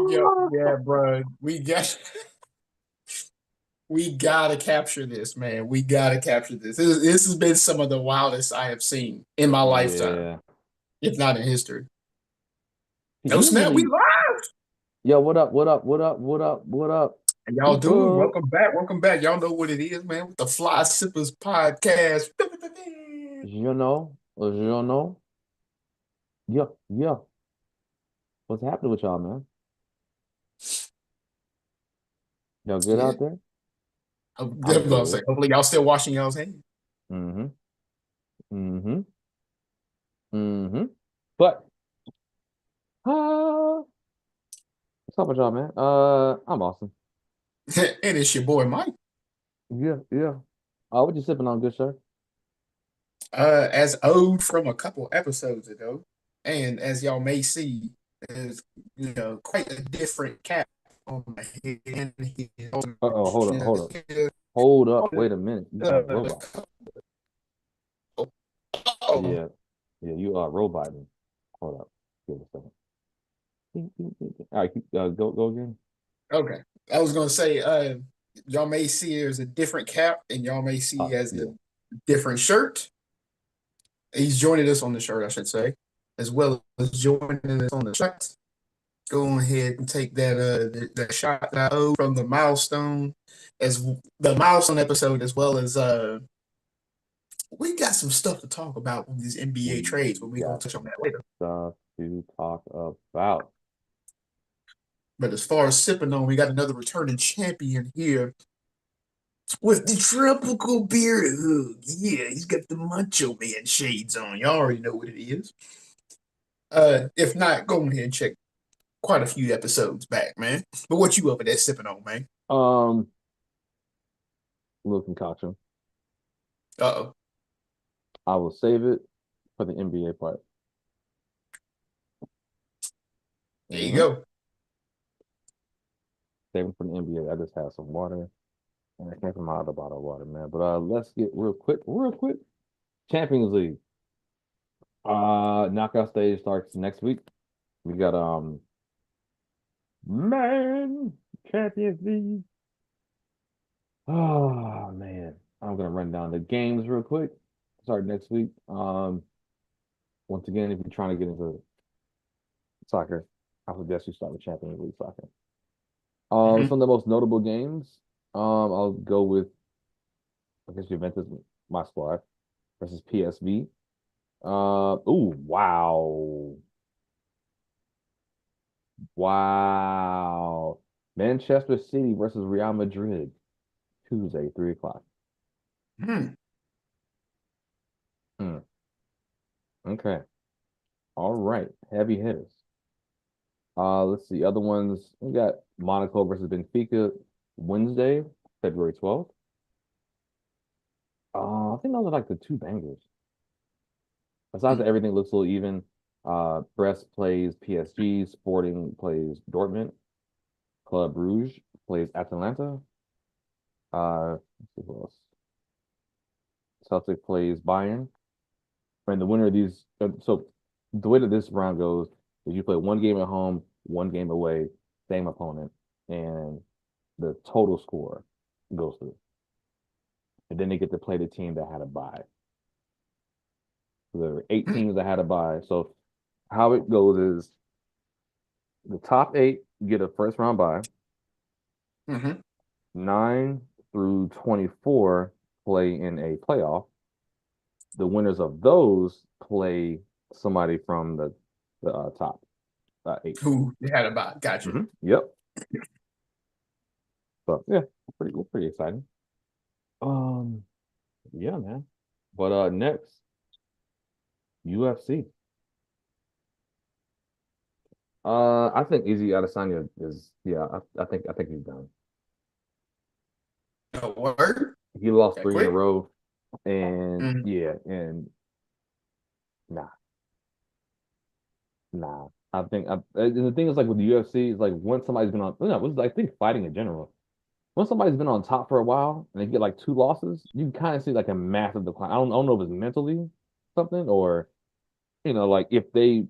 Yeah, bro. We gotta capture this, man. We gotta capture this. This has been some of the wildest I have seen in my lifetime, Yeah. if not in history. No snap, we Usually, live. yo, what up? What up? What up? What up? What up? And y'all doing? People. Welcome back. Welcome back. Y'all know what it is, man. With the Fly Sippers podcast. You know. Yeah, yeah. What's happening with y'all, man? Y'all good Yeah. out there? I'm That's what I'm good. saying. Hopefully y'all still washing y'all's hands. Mm-hmm. Mm-hmm. Mm-hmm. But what's up with y'all, man? I'm awesome. And it's your boy Mike. Yeah, yeah. What you sipping on, good sir? As owed from a couple episodes ago, and as y'all may see, there's quite a different cap on my head. Uh-oh, hold up, hold up. Hold up. Wait a minute. You are robot. Oh, Yeah. Yeah, you are roboting. Hold up. Give it a second. Ding, ding, ding, ding. All right, go again. okay. I was gonna say, y'all may see there's a different cap, and y'all may see as Yeah. a different shirt. He's joining us on the shirt, I should say, as well as joining us on the shot. Go ahead and take that shot that I owe from the milestone, as the milestone episode, as well as we got some stuff to talk about with these NBA We trades, but we're gonna got touch on some that later. stuff to talk about. But as far as sipping on, we got another returning champion here with the tropical beer hug. Yeah, he's got the Macho Man shades on. Y'all already know what it is. If not, go ahead and check quite a few episodes back, man. But what you over there sipping on, man? Um, Little concoction. Uh-oh. I will save it for the NBA part. There you Mm-hmm. go. Save it for the NBA. I just have some water. And I came from my other bottle of water, man. But let's get real quick. Champions League. Knockout stage starts next week. We got man Champions League. Oh man. I'm gonna run down the games real quick. Start next week. Once again, if you're trying to get into soccer, I suggest you start with Champions League soccer. Hmm. Some of the most notable games. I'll go with I guess Juventus, my squad, versus PSV. Wow. Wow. Manchester City versus Real Madrid, Tuesday, 3 o'clock. Hmm. Hmm. Okay. All right. Heavy hitters. Let's see. Other ones. We got Monaco versus Benfica, Wednesday, February 12th. I think those are like the two bangers. Besides that, everything looks a little even. Brest plays PSG, Sporting plays Dortmund, Club Brugge plays Atalanta. Let's see who else. Celtic plays Bayern. And the winner of these, so the way that this round goes is you play one game at home, one game away, same opponent, and the total score goes through. And then they get to play the team that had a bye. So there were eight teams that had a bye. So how it goes is the top eight get a first round bye. Hmm. 9 through 24 play in a playoff. The winners of those play somebody from the top eight. Who had a bot? Gotcha. Yep. So yeah, pretty exciting. Um, yeah, man. But next, UFC. I think Izzy Adesanya is yeah. I think he's done. A word? He lost That three in a quick? row, and Mm. yeah, and nah, nah. The thing is like with the UFC is like once somebody's been on, no, it was I think fighting in general. Once somebody's been on top for a while and they get like two losses, you kind of see like a massive decline. I don't know if it's mentally something or like if they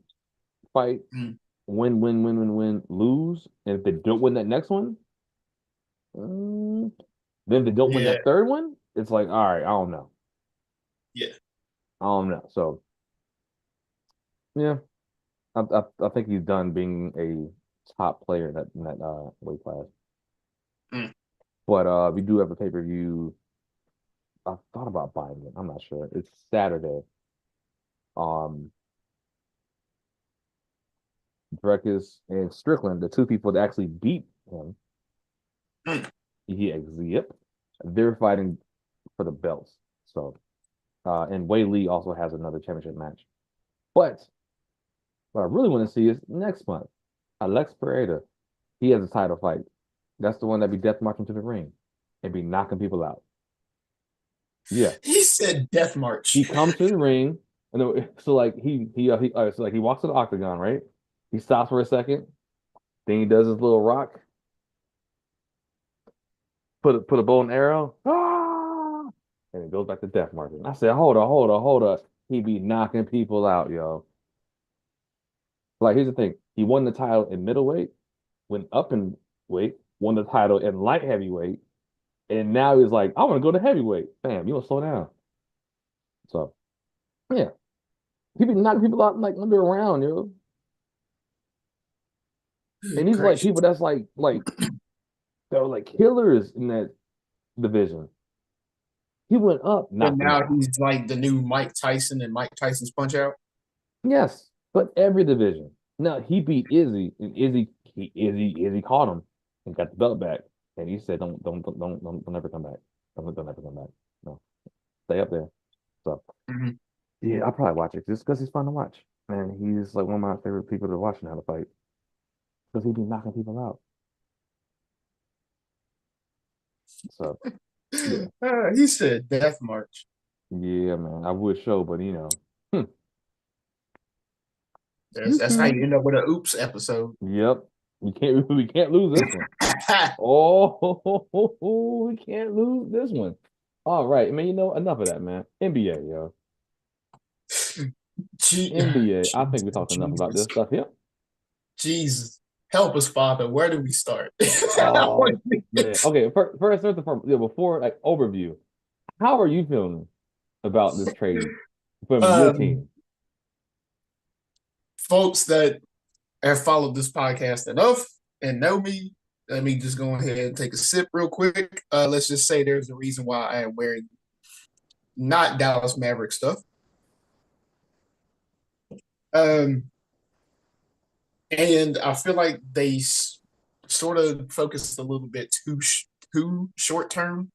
fight Mm. win, lose. And if they don't win that next one, mm, then if they don't win Yeah, that third one, it's like, all right, I don't know. yeah. I don't know. So yeah, I think he's done being a top player in that weight class. Mm. But we do have a pay-per-view. I thought about buying it. I'm not sure. It's Saturday. Um, Drekus and Strickland, the two people that actually beat him. Mm. Yep. They're fighting for the belts. So, and Wei Lee also has another championship match. But what I really want to see is next month. Alex Pereira, he has a title fight. That's the one that be death marching to the ring and be knocking people out. Yeah, He said Death March. he comes to the ring, and then, so like so like he walks to the octagon, right? He stops for a second, then he does his little rock, put a bow and arrow, and it goes back to death marching. I said, hold up. He be knocking people out, yo. Like here's the thing, he won the title in middleweight, went up in weight, won the title in light heavyweight, and now he's like, I want to go to heavyweight. Bam, you want to slow down. So yeah, he be knocking people out like under around, yo. And Good these are like gracious. people that's like that were like killers in that division. He went up, But knocked them now out. he's like the new Mike Tyson and Mike Tyson's Punch Out. Yes, but every division. Now he beat Izzy, and Izzy caught him and got the belt back. And he said, don't ever come back. Don't ever come back. No, stay up there. So Mhm. yeah, I'll probably watch it just because he's fun to watch. And he's like one of my favorite people to watch now to fight because he be knocking people out. So yeah, He said Death March. yeah, man. I would show, but That's how you end up with an oops episode. Yep. We can't lose this one. We can't lose this one. All right. I mean, enough of that, man. NBA, yo. Je- NBA. I think we talked enough about Jesus, this stuff. Yep. Jesus, help us, Father. Where do we start? Oh man. Okay, first and foremost, yeah, before like overview, how are you feeling about this trade from your um, team? folks that have followed this podcast enough and know me, let me just go ahead and take a sip real quick. Let's just say there's a reason why I am wearing not Dallas Maverick stuff. Um, and I feel like they sort of focused a little bit too short term.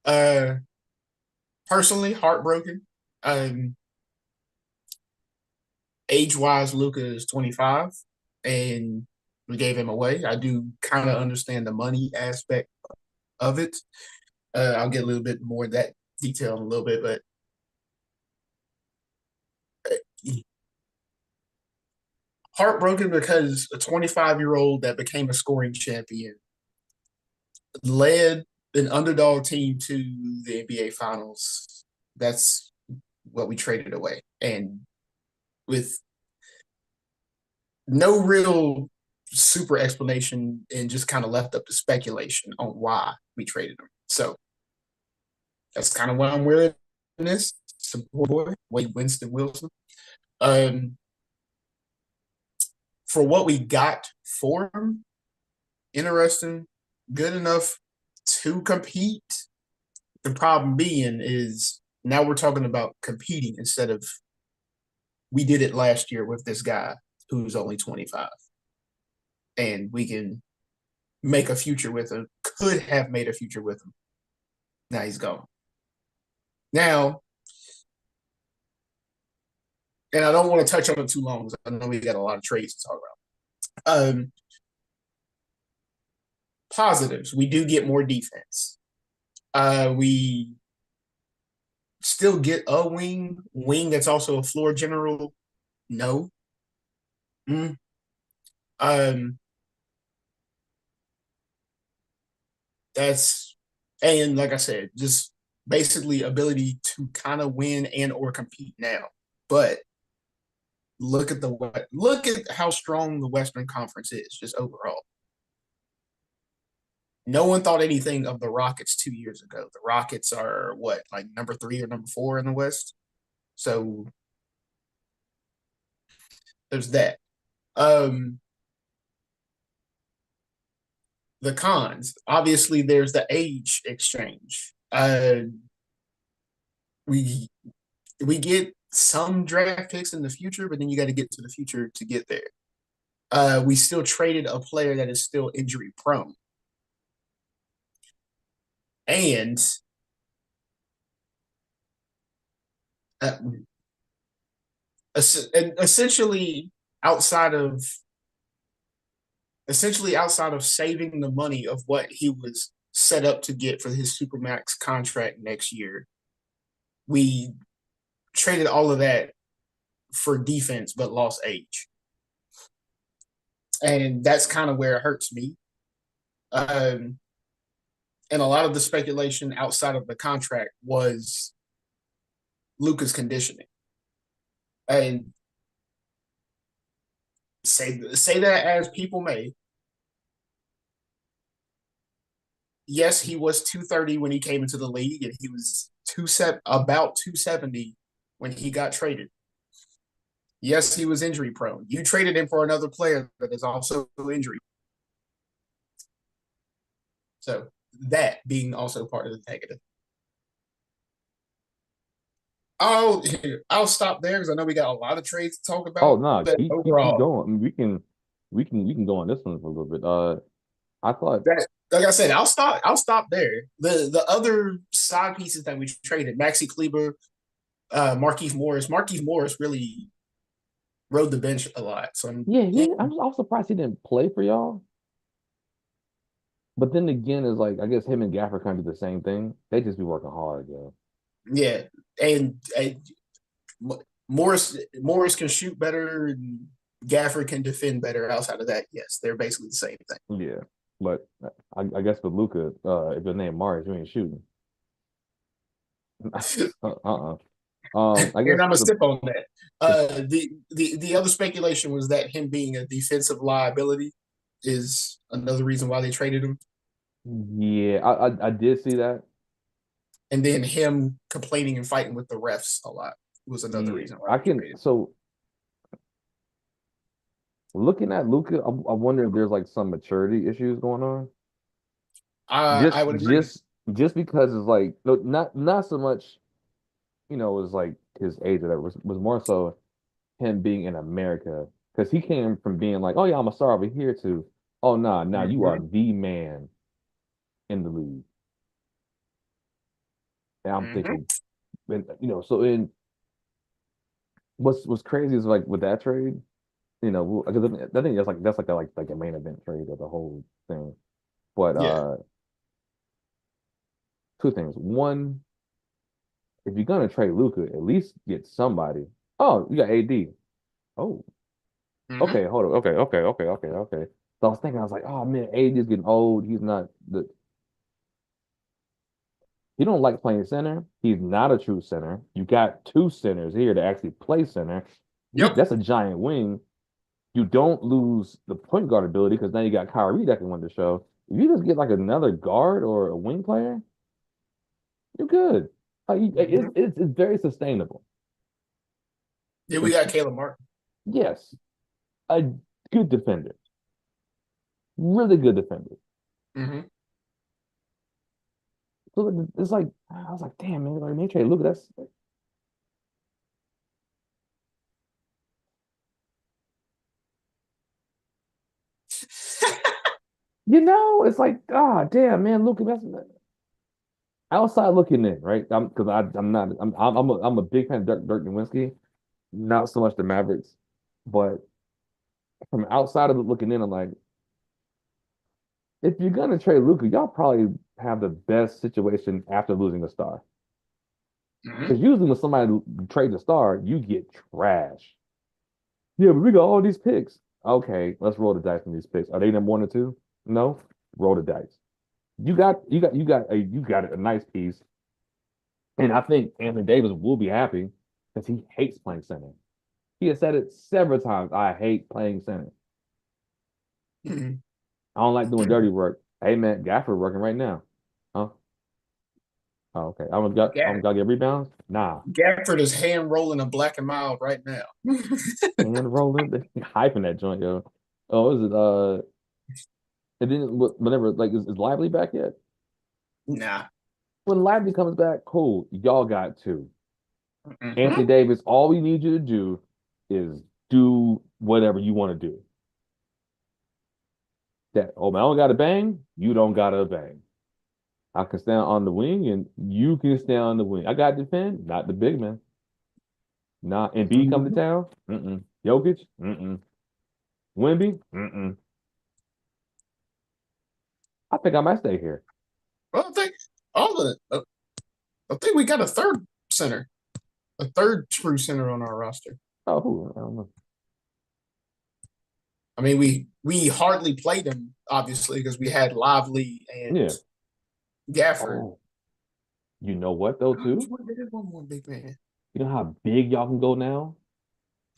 Uh, personally, heartbroken. Um, age wise, Luka is 25, and we gave him away. I do kind of understand the money aspect of it. I'll get a little bit more of that detail in a little bit, but heartbroken because a 25-year-old that became a scoring champion led an underdog team to the NBA Finals. That's what we traded away, and with no real super explanation, and just kind of left up to speculation on why we traded him. So that's kind of why I'm wearing this. Support boy, Wade Winston Wilson. Um, for what we got for him, interesting, good enough to compete. The problem being is now we're talking about competing instead of we did it last year with this guy who's only 25, and we can make a future with him, could have made a future with him. Now he's gone. Now, and I don't want to touch on it too long because I know we got a lot of trades to talk about. Positives, we do get more defense. We still get a wing that's also a floor general. No. Mm. Um, that's and like I said, just basically ability to kind of win and or compete now. But look at how strong the Western Conference is just overall. No one thought anything of the Rockets 2 years ago. The Rockets are what, like number three or number four in the West. So there's that. Um, the cons, obviously, there's the age exchange. We we get some draft picks in the future, but then you got to get to the future to get there. We still traded a player that is still injury prone, and uh, essentially outside of outside of saving the money of what he was set up to get for his supermax contract next year, we traded all of that for defense, but lost age, and that's kind of where it hurts me. Um, and a lot of the speculation outside of the contract was Luka's conditioning, and say that as people may. Yes, he was 230 when he came into the league, and he was about 270 when he got traded. Yes, he was injury prone. You traded him for another player that is also injury. So that being also part of the negative. I'll stop there because I know we got a lot of trades to talk Oh about. no, But keep overall, going. I mean, we can go on this one for a little bit. I thought, that like I said, I'll stop there. The other side pieces that we traded, Maxi Kleber, Marquise Morris really rode the bench a lot. So yeah, I was surprised he didn't play for y'all. But then again, it's like I guess him and Gaffer kind of do the same thing. They just be working hard, yo. yeah, and Morris can shoot better, and Gafford can defend better. Outside of that, yes, they're basically the same thing. Yeah, but I guess with Luca, if your name Mars, you ain't shooting. Uh-uh. I And guess I'm gonna the sip on that. the The other speculation was that him being a defensive liability is another reason why they traded him, yeah, I did see that. and then him complaining and fighting with the refs a lot was another Yeah, reason why I they can. traded. So looking at Luca, I wonder if there's like some maturity issues going on. I Just would agree. just just because it's like no, not so much. It was like his age or that was more so him being in America because he came from being like, oh yeah, I'm a star over here to, oh nah, you are Mm-hmm. the man in the league. And I'm Mm-hmm. thinking, so in what's crazy is like with that trade, because I think that's like a main event trade of the whole thing. But Yeah. two things. One, if you're gonna trade Luca, at least get somebody. Oh, you got AD. Oh, Mm-hmm. okay, hold on. Okay. So I was thinking, I was like, oh man, AD is getting old. He's not the He don't like playing center. He's not a true center. You got two centers here to actually play center. Yep. That's a giant wing. You don't lose the point guard ability because now you got Kyrie that can win the show. If you just get like another guard or a wing player, you're good. Mm-hmm. It's very sustainable. Then we But got Caleb Martin. yes, a good defender, really good defender. Mm-hmm. So it's like I was like, damn man, like trade look, that's it's like damn man, look, that's outside looking in, right? Because I'm not I'm a big fan of Dirk Nowitzki, not so much the Mavericks, but from outside of looking in, I'm like, if you're gonna trade Luka, y'all probably have the best situation after losing a star. Mm-hmm. Because usually when somebody trades a star, you get trash. Yeah, but we got all these picks. Okay, let's roll the dice on these picks. Are they number one or two? No, roll the dice. You got a nice piece, and I think Anthony Davis will be happy because he hates playing center. He has said it several times. I hate playing center. Mhm. I don't like doing dirty work. Hey man, Gafford working right now. Huh? Oh, okay. I'm Gaff- gonna get rebounds. Nah, Gafford is hand rolling a black and mild right now. hand rolling, they hyping that joint, yo. Oh, is it? And then whenever like is Lively back yet? Nah. When Lively comes back, cool. Y'all got two. Anthony Mhm. Davis. All we need you to do is do whatever you want to do. That oh man, I don't got to bang. You don't got to bang. I can stand on the wing and you can stand on the wing. I got to defend, not the big man. Not and B come to Mhm. town. Mm-mm. Jokic. Mm-mm. Wimby. Mm-mm. I think I might stay here. Well, all the I think we got a third center, a third true center on our roster. Oh, who? I don't know. I mean, we hardly played him obviously because we had Lively and Yeah. Gafford. Oh, you know what though Oh, too? there is one more big man. You know how big y'all can go now?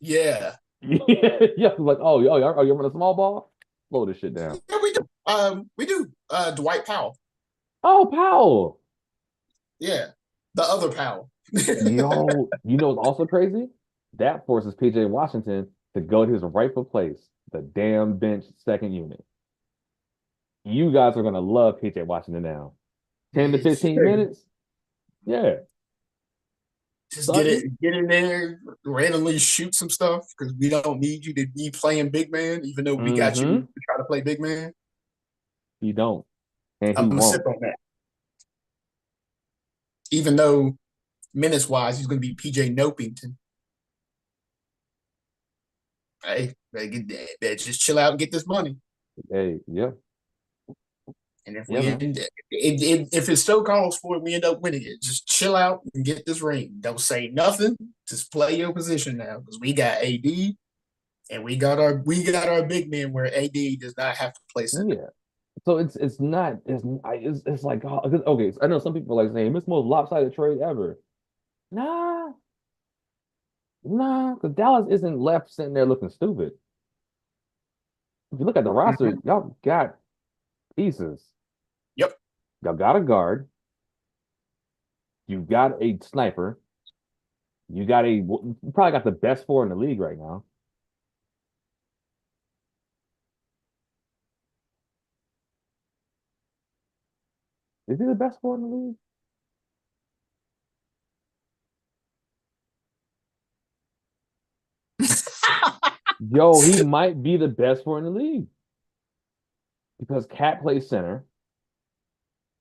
Yeah, Yeah, like oh, you run a small ball? Slow this shit down. yeah, we do. We do. Dwight Powell. Oh, Powell. Yeah, the other Powell. Yo, you know what's also crazy? That forces PJ Washington to go to his rightful place, the damn bench second unit. You guys are gonna love PJ Washington now. 10 to 15 minutes? Yeah. Just Sutton? get in there, randomly shoot some stuff because we don't need you to be playing big man, even though we got you to Mm-hmm. try to play big man. He don't. And he I'm gonna sip won't. on that, even though minutes wise he's gonna be PJ Nopington. Hey, just chill out and get this money. Hey, yeah. And if Yeah, we man. end, if it's so calls for it, we end up winning it. Just chill out and get this ring. Don't say nothing. Just play your position now because we got AD and we got our big man where AD does not have to play center. Yeah. So it's not it's like oh, okay. So I know some people are like saying it's the most lopsided trade ever. Nah, nah, because Dallas isn't left sitting there looking stupid. If you look at the roster, Mhm. y'all got pieces. Yep, Y'all got a guard. You got a sniper. You probably got the best four in the league right now. Is he the best four in the league? Yo, he might be the best four in the league because Cat plays center.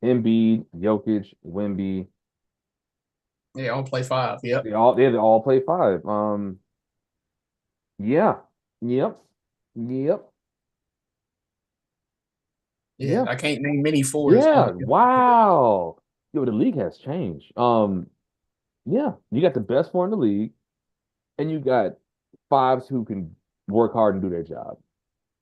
Embiid, Jokic, Wimby, yeah, I'll play five. Yep, they all play five. Yeah, yep, yep, yeah. yeah, I can't name many fours on yeah. the. Wow. Yo, the league has changed. Yeah, you got the best four in the league, and you got fives who can work hard and do their job,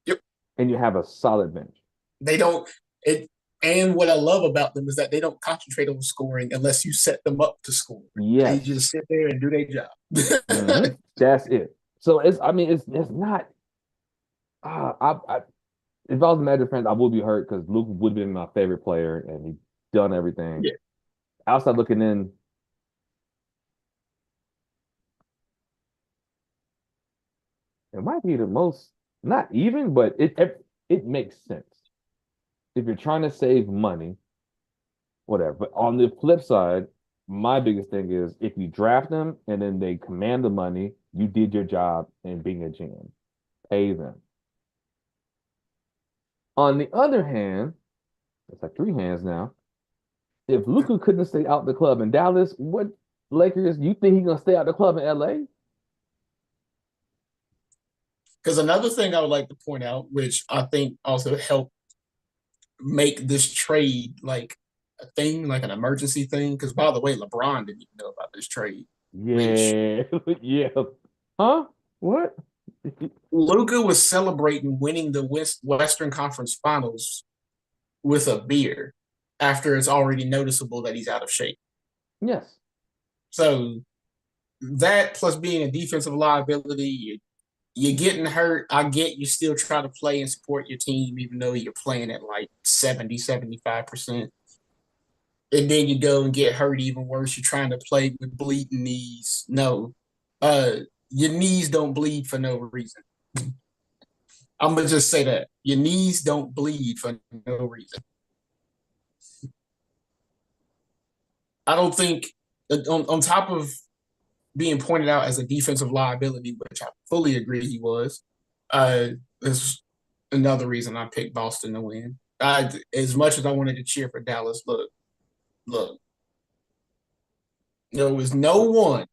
Yep, and you have a solid bench. they don't. It and what I love about them is that they don't concentrate on scoring unless you set them up to score. They Yes. just sit there and do their Hmm. job. That's it. So it's not. I if I was a Magic fan, I would be hurt because Luke would have been my favorite player, and he done everything. Yeah, Outside looking in, it might be the most not even, but it makes sense if you're trying to save money, whatever. But on the flip side, my biggest thing is if you draft them and then they command the money, you did your job in being a GM. Pay them. On the other hand, it's like three hands now. If Luka couldn't stay out the club in Dallas, what Lakers? You think he's gonna stay out the club in LA? because another thing I would like to point out, which I think also helped make this trade like a thing, like an emergency thing. Because by the way, LeBron didn't even know about this trade, which Yeah, yeah. Huh? What? Luca was celebrating winning the Western Conference Finals with a beer after it's already noticeable that he's out of shape. Yes. So that plus being a defensive liability, you're getting hurt. I get you still try to play and support your team, even though you're playing at like 70, 75%. And then you go and get hurt even worse. You're trying to play with bleeding knees. No, uh, your knees don't bleed for no reason. I'm gonna just say that your knees don't bleed for no reason. I don't think on top of being pointed out as a defensive liability, which I fully agree he was. Uh, is another reason I picked Boston to win. As much as I wanted to cheer for Dallas, look, there was no one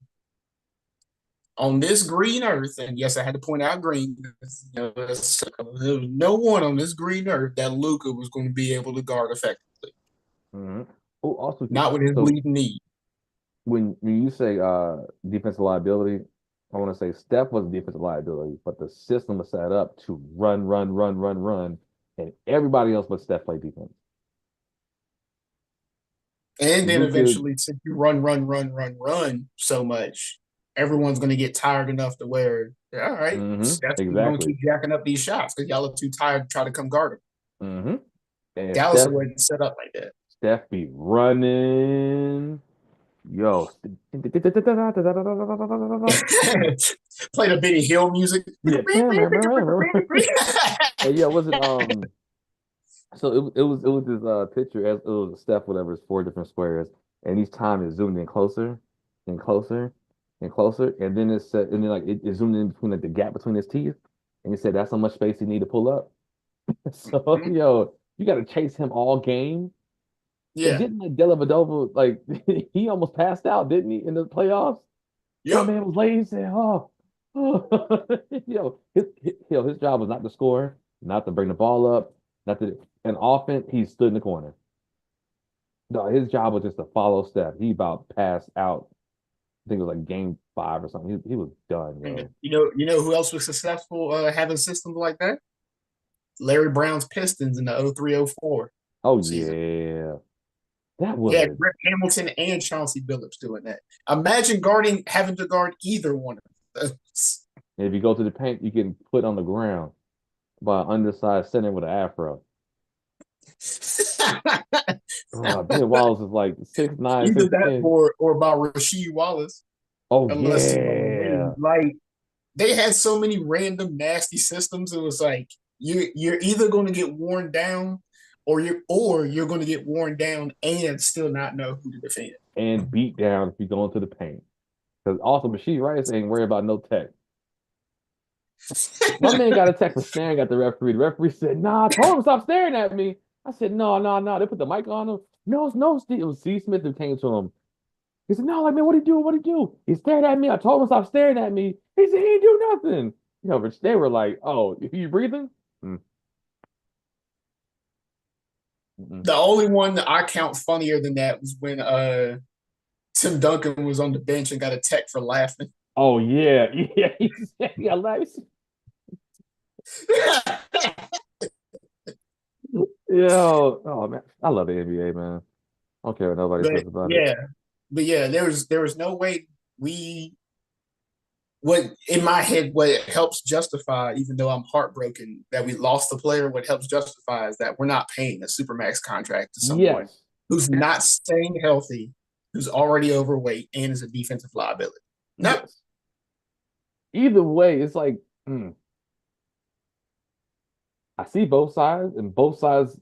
on this green earth, and yes, I had to point out green. There was no one on this green earth that Luka was going to be able to guard effectively, Mm-hmm. Oh, also, not with his so bleeding knee. when you say defensive liability, I want to say Steph was a defensive liability, but the system was set up to run, run, run, run, run, and everybody else but Steph played defense. And then Luca, eventually, since you run so much, everyone's going to get tired enough to where, all right, Steph's just going to exactly. keep jacking up these shots because y'all are too tired to try to come guard him. Mm-hmm. And Dallas wasn't set up like that. Steph be running. Yo. Played a bit of Hill music. Yeah. Hey, yo, was it so it was this picture as it was a step, whatever, it's four different squares, and each time it zoomed in closer and closer and closer, and then it said, and then like it zoomed in between like the gap between his teeth, and it said that's how much space you need to pull up. So Mhm. yo, you got to chase him all game. And Yeah. didn't like Dellavedova like he almost passed out, didn't he, in the playoffs? My Yep. man was late. He said, oh. His job was not to score, not to bring the ball up, not to an offense. He stood in the corner. No, his job was just to follow Steph. He about passed out. I think it was like game five or something. He was done, yo. You know who else was successful having systems like that? Larry Brown's Pistons in the 03-04 Oh season. yeah, that Yeah, was. Greg Hamilton and Chauncey Billups doing that. Imagine guarding having to guard either one of those. If you go to the paint, you get put on the ground by an undersized center with an afro. Ben Wallace is like 6'9", Either six that ten. or by Rasheed Wallace, Oh unless he's on the wing. yeah, Like they had so many random nasty systems. It was like you're either going to get worn down, or you're going to get worn down and still not know who to defend. and beat down if you go into the paint. Because also, Rasheed Rice ain't worried about no tech. My man got a tech for staring at the referee. The referee said, "Nah, I told him stop staring at me." I said, "No, no, no." They put the mic on him. No, it's no, Steve. It was C. Smith who came to him. He said, "No, like man, what did he do? What did he do? He stared at me. I told him stop staring at me." He said, "He didn't do nothing." But they were like, "Oh, you breathing?" Mm, mm. The only one that I count funnier than that was when Tim Duncan was on the bench and got a tech for laughing. Oh yeah, yeah. He said, "Yeah, yo, oh man, I love the NBA, man. I don't care what nobody but says about it. yeah, but yeah, there was no way we what in my head what helps justify, even though I'm heartbroken that we lost the player, what helps justify is that we're not paying a supermax contract to someone Yes, who's not staying healthy, who's already overweight, and is a defensive liability. No, yes. Either way, it's like I see both sides, and both sides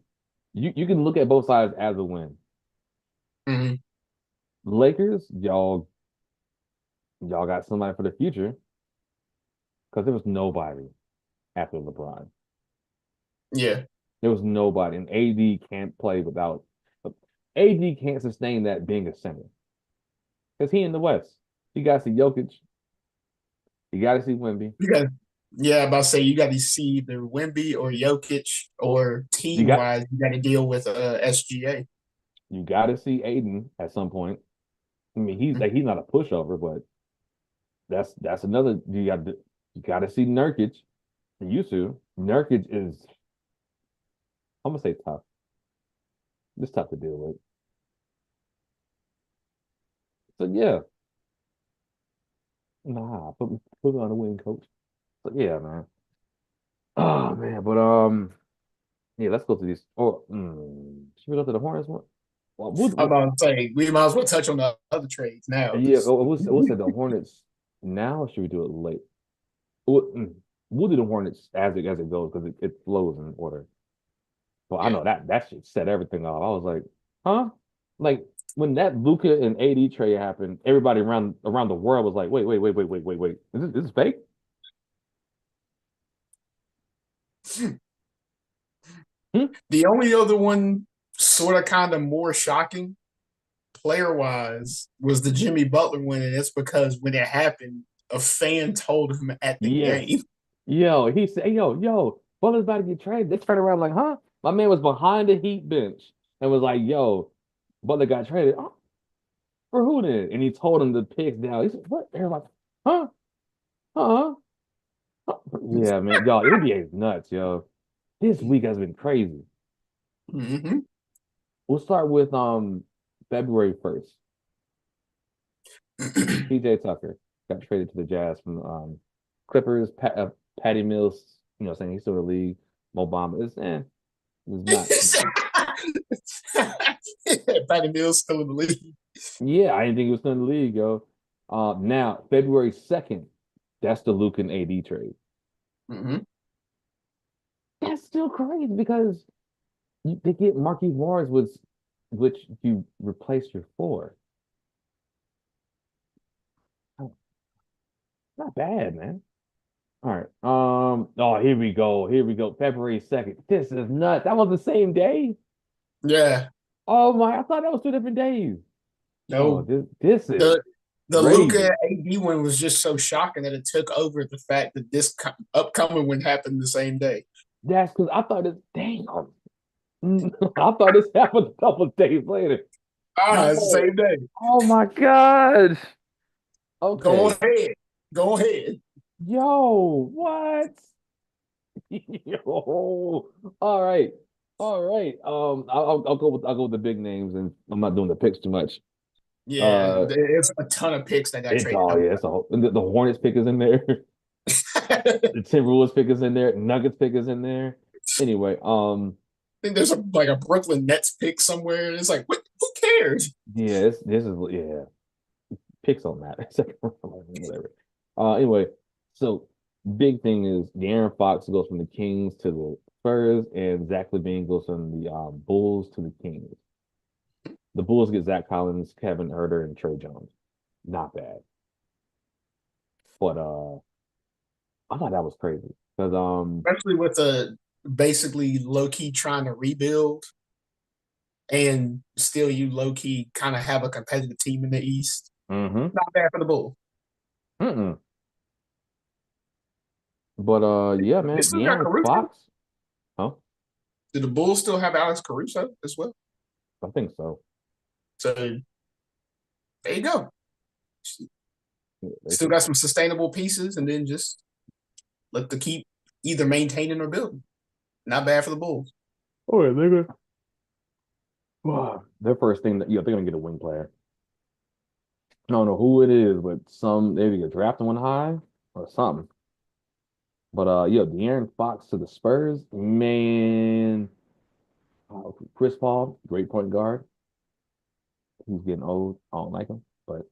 you can look at both sides as a win. mm-hmm. Lakers, y'all got somebody for the future because there was nobody after LeBron. Yeah, There was nobody, and AD can't play without. AD can't sustain that being a center because he in the West. You got to see Jokic. You got to see Wemby. you got yeah, about to say you got to see either Wemby or Jokic, or You team got wise, you got to deal with SGA. you got to see Aiden at some point. I mean, he's not a pushover, but that's another. You got to see Nurkic. Used to Nurkic is I'm gonna say tough. It's tough to deal with. So yeah, Nah, put me on the wing, coach. But yeah, man. Oh man, but yeah, let's go to these. Oh, should we go to the Hornets one? Well, I'm about to say we might as well touch on the other trades now yeah, because we'll say the Hornets now. Or should we do it late? We'll do the Hornets as it goes because it flows in order. Well, I yeah. know that should set everything off. I was like, huh? Like when that Luca and AD trade happened, everybody around the world was like, wait. Is this fake? Hmm? The only other one, sort of, kind of more shocking player wise, was the Jimmy Butler one, and it's because when it happened, a fan told him at the Yes. game. Yo, he said, yo, Butler's about to get traded. They turned around like, huh? My man was behind the Heat bench and was like, yo, Butler got traded. Oh, for who then? And he told him the picks down. He said, what? They're like, huh? Huh? Huh? Yeah, man. Y'all, NBA is nuts, yo. This week has been crazy. Mm-hmm. We'll start with February 1st. PJ Tucker got traded to the Jazz from Clippers. Patty Mills, saying he's still in the league. Mo Bamba is not. Patty Mills still in the league. Yeah, I didn't think he was still in the league, yo. Now February 2nd, that's the Luke and AD trade. Mm-hmm. That's still crazy because they get Marquise Morris, which you replaced your four. Oh, not bad, man. All right. Oh, here we go. Here we go. February 2nd. This is nuts. That was the same day. Yeah. Oh my, I thought that was 2 different days. Oh, No. this is The Luca crazy. AD one was just so shocking that it took over the fact that this upcoming one happened the same day. That's because I thought it, damn. I thought this happened a couple of days later. Ah, it's the No. same day. Oh my God. Go Okay. ahead. Go ahead. Yo, what? Yo. All right. All right. I'll go with the big names and I'm not doing the picks too much. Yeah, Uh there's a ton of picks that got it's traded all up. yeah, it's a whole the Hornets pick is in there. I The Timberwolves pick is in there. Nuggets pick is in there. Anyway, think there's a Brooklyn Nets pick somewhere. It's like, what? Who cares? yeah, this is yeah, picks on that. Second round, whatever. Anyway, so big thing is De'Aaron Fox goes from the Kings to the Spurs, and Zach LaVine goes from the Bulls to the Kings. The Bulls get Zach Collins, Kevin Herter, and Trey Jones. Not bad, but I thought that was crazy because Especially with a basically low key trying to rebuild, and still you low key kind of have a competitive team in the East. mm-hmm, Not bad for the Bulls. mm-mm. But yeah, They man, still got De'Aaron Caruso. Fox, huh? Do the Bulls still have Alex Caruso as well? I think so. So there you go. Yeah, Still got some sustainable pieces, and then just let the keep either maintaining or building. Not bad for the Bulls. oh yeah, nigga. Their first thing that they're gonna get a wing player. I don't know who it is, but they either drafting one high or something. But yeah, De'Aaron Fox to the Spurs, man. Chris Paul, great point guard. He's getting old. I don't like him, but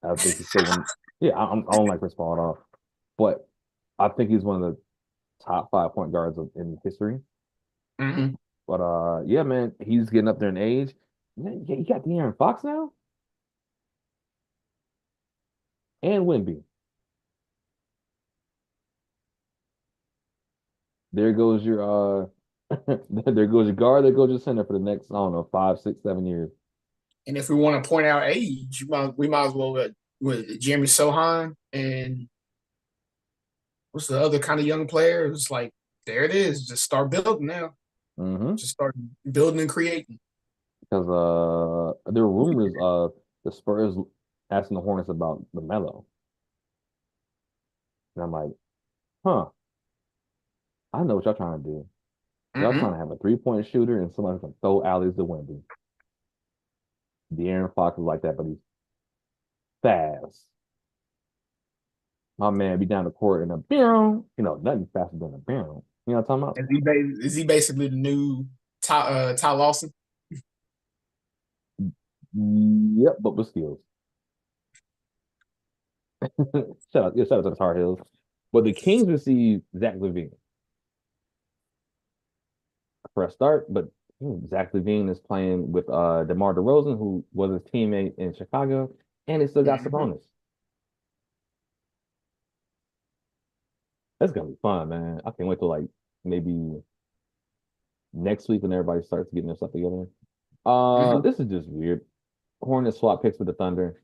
I think he's still one. Yeah, I don't like Chris Paul at all, but I think he's one of the top 5 point guards in history. Mm-hmm. But yeah, man, he's getting up there in age. Man, yeah, you got De'Aaron Fox now and Wemby. There goes your there goes your guard. There goes your center for the next, I don't know, 5, 6, 7 years. And if we want to point out age, we might as well with Jeremy Sohan and what's the other kind of young player? It's like there it is. Just start building now. Mm-hmm. Just start building and creating. Because there were rumors of the Spurs asking the Hornets about LaMelo, and I'm like, huh, I know what y'all trying to do. Y'all Mm-hmm. trying to have a 3 point shooter and somebody can throw alleys to Wemby. De'Aaron Fox is like that, but he's fast. My man be down the court and a boom, nothing faster than a boom. You know what I'm talking about? Is he basically the new Ty Lawson? Yep, but with skills. Shout out to the Tar Heels. But the Kings receive Zach LaVine for a start, but Zach LaVine is playing with DeMar DeRozan, who was his teammate in Chicago, and he still got Mhm. Sabonis. That's gonna be fun, man. I can't wait till like maybe next week when everybody starts getting their stuff together. Mhm. This is just weird. Hornets swap picks with the Thunder.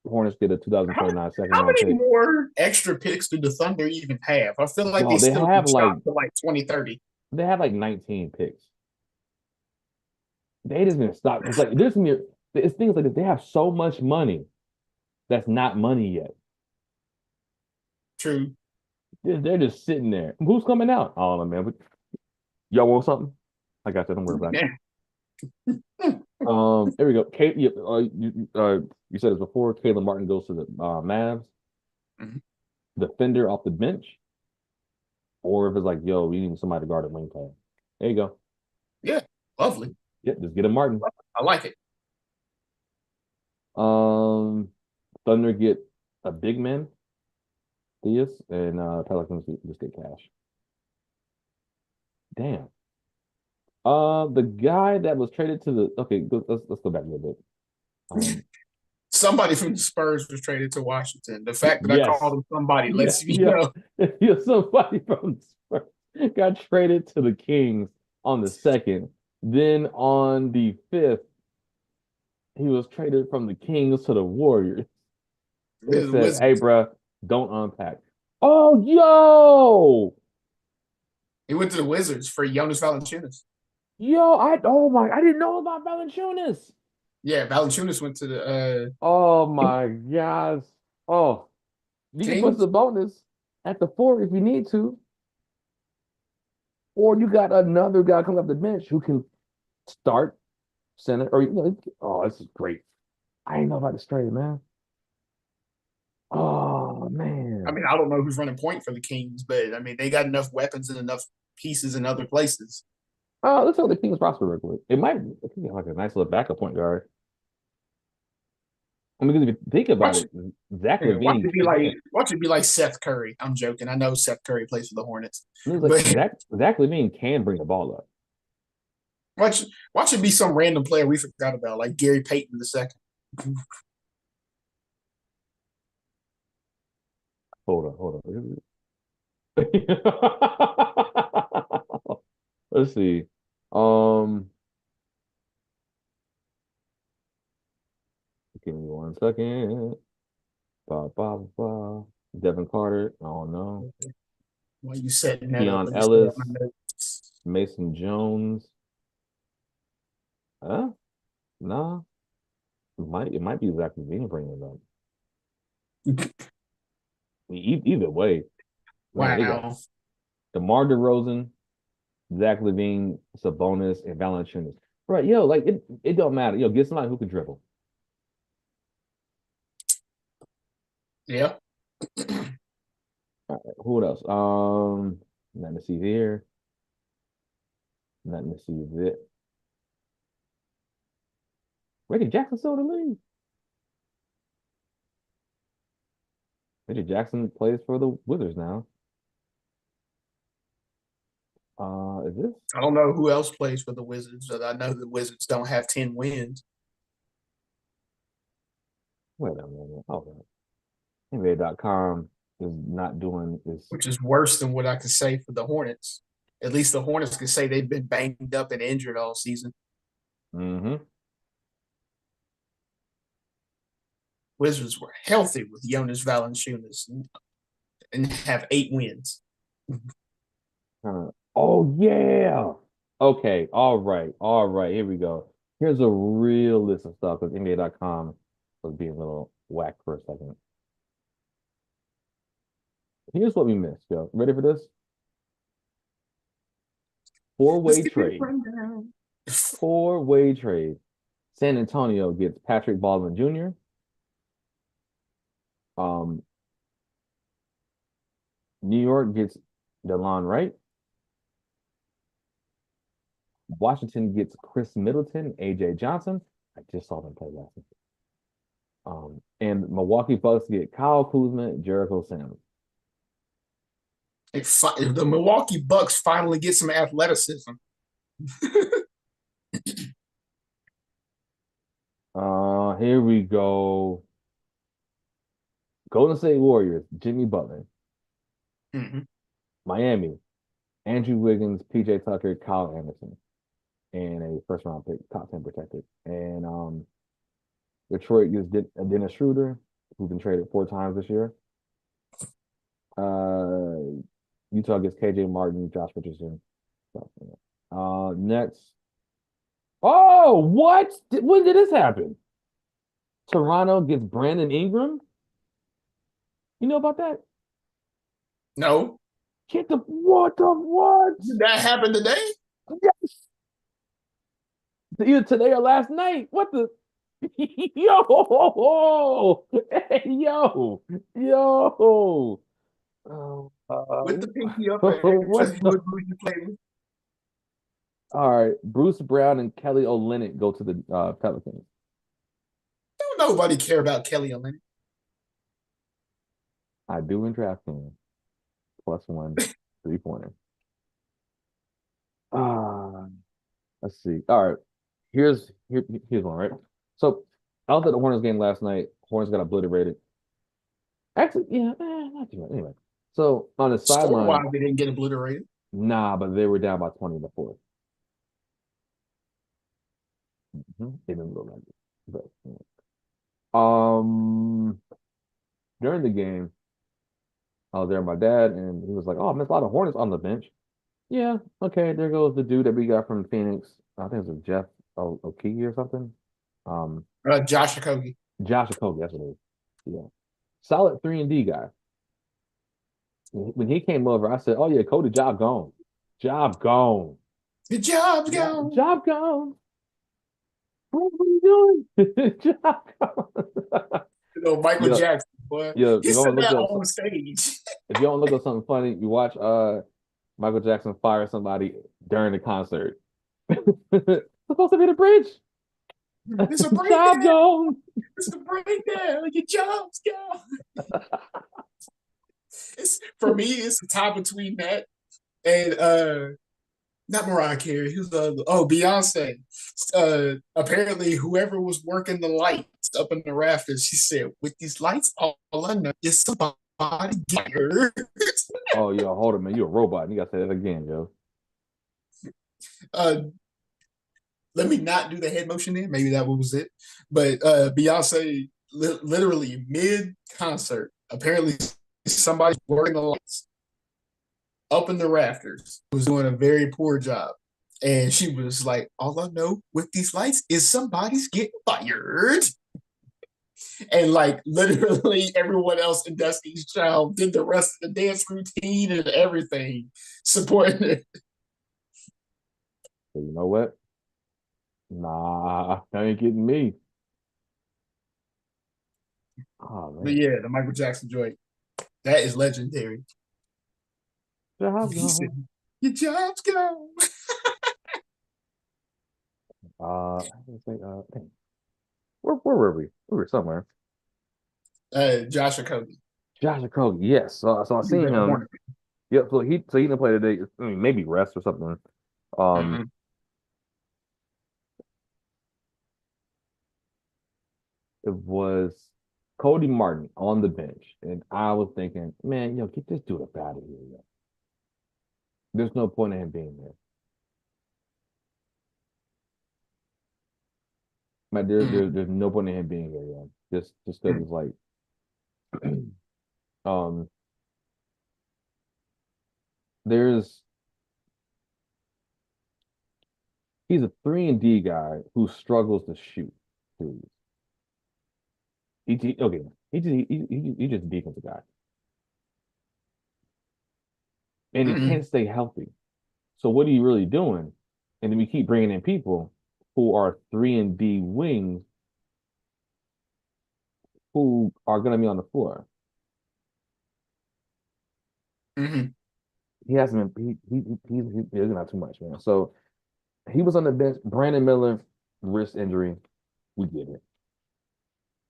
Hornets get a How 2029 second how round many pick. more extra picks do the Thunder even have? I feel like they Well, they still can have shop like to like 2030. they have like 19 picks. They just gonna stop because like there's gonna be it's things like this. They have so much money that's not money yet. True. They're just sitting there. Who's coming out? I don't know, man. But y'all want something? I got that. Don't worry about it. Yeah. There we go. Kate, you said this before. Caleb Martin goes to the Mavs. Mhm. Defender off the bench, or if it's like, yo, we need somebody to guard a wing player. There you go. Yeah. Lovely. Yep, just get a Martin. I like it. Um, Thunder get a big man, Theus, and Pelicans just get cash. Damn. The guy that was traded to the okay, let's go back a little bit. Um, Somebody from the Spurs was traded to Washington. The fact that I called yes, him somebody yeah, lets me yeah, know. yeah. Somebody from the Spurs got traded to the Kings on the second. Then on the fifth, he was traded from the Kings to the Warriors. They The said, "Hey, Wizards. bro, don't unpack." Oh, yo, He went to the Wizards for Jonas Valanciunas. I didn't know about Valanciunas. Yeah, Valanciunas went to the Oh my gosh. Oh, you can put the Kings. bonus at the four if you need to, or you got another guy coming off the bench who can start center. Or oh, this is great. I didn't know about this trade, man. Oh I man. mean, I don't know who's running point for the Kings, but I mean, they got enough weapons and enough pieces in other places. Let's see what the Kings roster real quick. It could be like a nice little backup point guard. I mean, because if you think about Watch, it, Zach yeah, Levine can't. watch it be like Seth Curry. I'm joking. I know Seth Curry plays for the Hornets, It was like but Zach Levine can bring the ball up. watch watch it be some random player we forgot about, like Gary Payton the second. Hold on. Let's see. Um, Give me 1 second. Ba, ba, ba. Devin Carter. Oh no. While you setting that up, Keon let me stay up my Ellis. notes. Mason Jones. Huh? Nah. It might be Zach Levine bringing it up. Either way, man, they got Wow. DeMar DeRozan, Zach Levine, Sabonis, and Valanciunas. Right, yo, like it don't matter. Yo, get somebody who can dribble. Yeah. All right, who else? Nothing to see here. Nothing to see there. Reggie Jackson still in the league. Reggie Jackson plays for the Wizards now. Is this? I don't know who else plays for the Wizards, but I know the Wizards don't have 10 wins, Wait a minute. Hold on. NBA.com is not doing this. which is worse than what I could say for the Hornets. At least the Hornets could say they've been banged up and injured all season. Mm-hmm. Wizards were healthy with Jonas Valanciunas and have 8 wins. Oh yeah. Okay. All right. All right. Here we go. Here's a real list of stuff because NBA.com was being a little whack for a second. Here's what we missed, yo. Ready for this? Let's Four-way get it trade. run down. Four-way trade. San Antonio gets Patrick Baldwin Jr., Um, New York gets DeLon Wright. Washington gets Chris Middleton, AJ Johnson. I just saw them play last night. And Milwaukee Bucks get Kyle Kuzma, Jericho Sims. If the Milwaukee Bucks finally get some athleticism. Here we go. Golden State Warriors, Jimmy Butler. Mhm. Miami, Andrew Wiggins, PJ Tucker, Kyle Anderson, and a first round pick, top 10 protected. And Detroit gets Dennis Schroeder, who's been traded 4 times this year. Uh, Utah gets KJ Martin, Josh Richardson. Next. Oh, what? When did this happen? Toronto gets Brandon Ingram. You know about that? No, Get the what the what? did that happen today? Yes. Either today or last night. What the yo hey, yo. Oh, With the pinky up at what everybody the who you play with. all right. Bruce Brown and Kelly Olynyk go to the Pelicans. Don't nobody care about Kelly Olynyk. I do in DraftKings. +1 3-pointer. Ah, let's see. All right. Here's one, right? So I was at the Hornets game last night. Hornets got obliterated. Actually, yeah, not too much. Anyway, so on the Score sideline, wise, they didn't get obliterated. nah, but they were down by 20 in the fourth. They didn't look like it. But during the game, I was there with my dad, and he was like, "Oh, man, there's a lot of Hornets on the bench." Yeah, okay, there goes the dude that we got from Phoenix. I think it was Jeff Okeke or something. Um, Josh Okogie. Josh Okogie, that's what it is. Yeah, solid 3-and-D guy. When he came over, I said, "Oh yeah, Cody, job gone, job gone, The job's gone. job gone. What are you doing? Job gone." You know, Michael Yo, Jackson, boy. yo, He said that on stage. if you don't look up something funny, you watch Michael Jackson fire somebody during the concert. Supposed to be the bridge. It's a Job breakdown. gone. It's a breakdown. Your job's gone. It's for me. It's a tie between that and not Mariah Carey. Who's the Beyonce? Apparently, whoever was working the lights up in the rafters, she said, "With these lights, all I know is somebody get hurt." Oh, yo, hold on, man. You a robot. You gotta say that again, yo. uh, Let me not do the head motion there. Maybe that was it. But Beyonce, literally mid concert, apparently somebody working the lights up in the rafters was doing a very poor job. And she was like, "All I know with these lights is somebody's getting fired." And like literally everyone else in Destiny's Child did the rest of the dance routine and everything, supporting it. So you know what? Nah, that ain't getting me. Oh But man. yeah, the Michael Jackson joint, that is legendary. Job He said, gone. "Your job's gone." I was say, dang. Where were we? We were somewhere. Josh Okogie. Josh Okogie, yes. So I He was seen at the him. Hornet. Yep. So he didn't play today. I mean, maybe rest or something. Um, Mm-hmm. it was Cody Martin on the bench, and I was thinking, man, get this dude up out of here. Yo. There's no point in him being there. Like there's no point in him being here. Yo. Just because Mm-hmm. it's like, um, there's he's a 3-and-D guy who struggles to shoot threes. Okay, he's just a defensive guy, and he Mm-hmm. can't stay healthy. So what are you really doing? And then we keep bringing in people who are 3-and-D wings who are going to be on the floor. Hmm. He hasn't been. He's not too much, man. So he was on the bench. Brandon Miller wrist injury. We get it.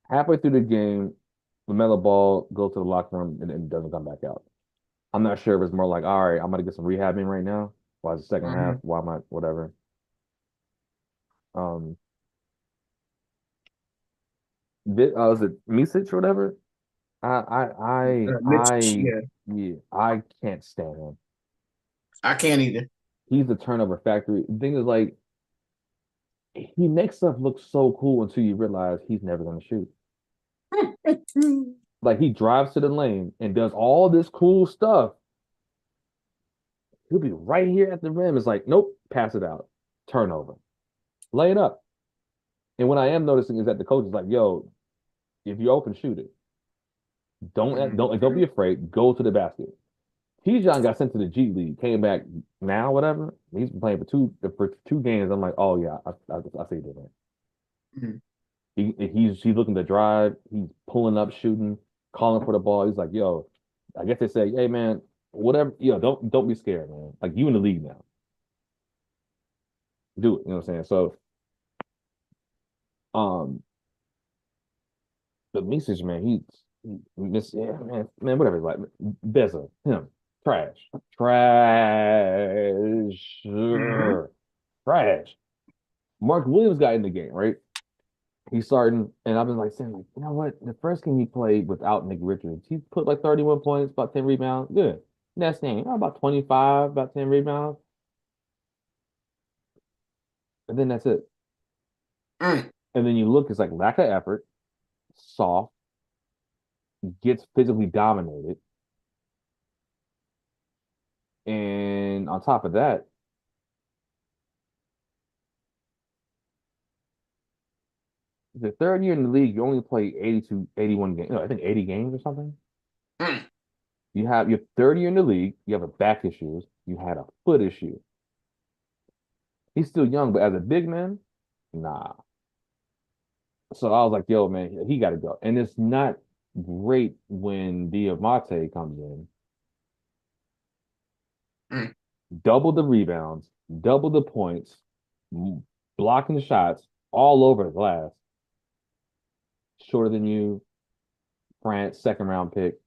Halfway through the game, LaMelo Ball goes to the locker room and doesn't come back out. I'm not sure if it's more like, all right, I'm gonna get some rehabbing right now. Why is the second half? Hmm. Why am I whatever? Um, was it Misic or whatever? Mitch, yeah, Yeah, I can't stand him. I can't either. He's the turnover factory. The thing is, like, he makes stuff look so cool until you realize he's never gonna shoot. Like he drives to the lane and does all this cool stuff. He'll be right here at the rim. It's like, nope, pass it out. Turnover. Lay it up. And what I am noticing is that the coach is like, yo, if you open, shoot it. Don't be Mhm. afraid. Go to the basket. John got sent to the G League, came back now, whatever. He's been playing for two games. I'm like, oh yeah, I see that. Mhm. He's looking to drive. He's pulling up, shooting, calling for the ball. He's like, yo, I guess they say, hey man, whatever, don't be scared, man. Like you in the league now, do it. You know what I'm saying? So, um, the message, man, yeah, man, whatever. Like Beza, him, trash, trash, Mhm. trash. Mark Williams got in the game, right? He's starting, and I've been like saying, like, you know what? The first game he played without Nick Richards, he put like 31 points, about 10 rebounds. Good. Next game, about 25, about 10 rebounds. And then that's it. Mm. And then you look, it's like lack of effort, soft, gets physically dominated. And on top of that, the third year in the league, you only play 82, 81 games. No, I think 80 games or something. Mm. You have your third year in the league, you have a back issues, you had a foot issue. He's still young, but as a big man, nah. So I was like, yo, man, he got to go. And it's not great when Diamante comes in, Mm. double the rebounds, double the points, blocking the shots all over the glass, shorter than you, France, second round pick,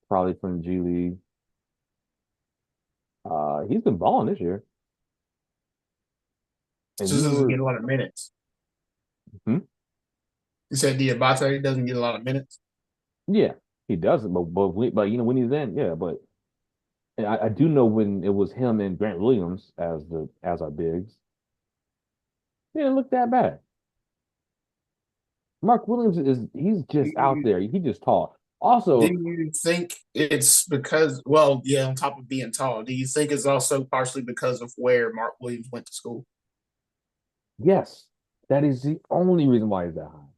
probably from the G League. He's been balling this year. And Just you doesn't were, get a lot of minutes. hmm? You said Diabate doesn't get a lot of minutes. Yeah, he doesn't. But when he's in, yeah. But I do know when it was him and Grant Williams as our bigs, it didn't look that bad. Mark Williams he's Do just out you, there. He just tall. do Also, you think it's because, well, yeah, on top of being tall, do you think it's also partially because of where Mark Williams went to school? yes, that is the only reason why he's that high.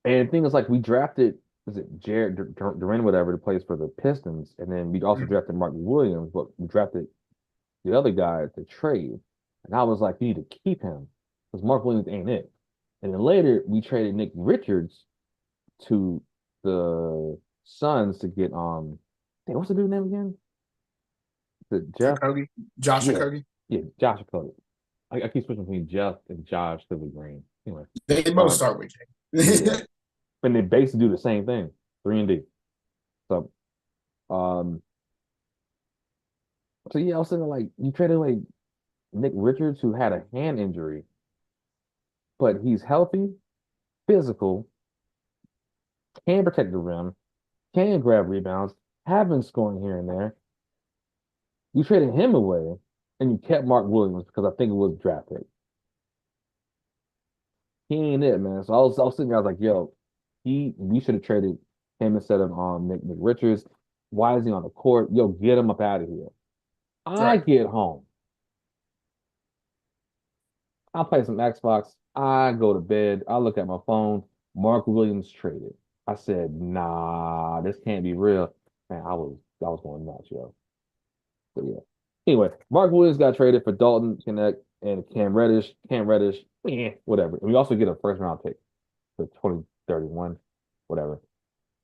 And the thing is, like, we drafted, was it Jared Duran, whatever, that plays for the Pistons, and then we also Mm. drafted Mark Williams, but we drafted the other guy to trade. And I was like, you need to keep him because Mark Williams ain't it. And then later we traded Nick Richards to the Suns to get dang, what's the dude's name again? The Jeff? Okogie, Josh Yeah, Okogie. yeah, Josh Okogie. I keep switching between Jeff and Josh because of Green. Anyway, They both um, start with yeah, J. and they basically do the same thing, 3 and D. So, um, so yeah, I was thinking like you traded like Nick Richards who had a hand injury, but he's healthy, physical, can protect the rim, can grab rebounds, have been scoring here and there. You traded him away, and you kept Mark Williams because I think it was a draft pick. He ain't it, man. So I was sitting there, I was like, yo, we should have traded him instead of Nick Richards. Why is he on the court? Yo, get him up out of here. I Right. get home. I play some Xbox. I go to bed. I look at my phone. Mark Williams traded. I said, nah, this can't be real. Man, I was going nuts, yo. But yeah. Anyway, Mark Williams got traded for Dalton Connect and Cam Reddish. Cam Reddish Yeah, whatever. And we also get a first round pick for 2031, whatever.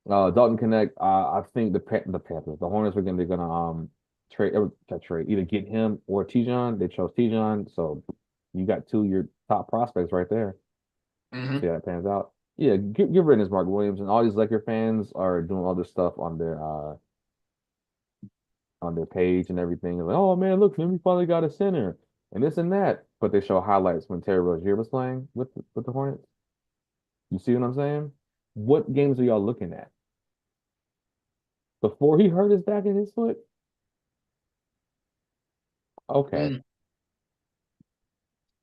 Dalton Connect. I think the Panthers, the Hornets are gonna trade trade either get him or Tijon. They chose Tijon, so you got two of your top prospects right there. Hmm. See how that pans out. Yeah, get rid of this Mark Williams, and all these Laker fans are doing all this stuff on their page and everything. Like, oh man, look, we finally got a center and this and that. But they show highlights when Terry Rozier was playing with the Hornets. You see what I'm saying? What games are y'all looking at? Before he hurt his back and his foot? Okay. Mm,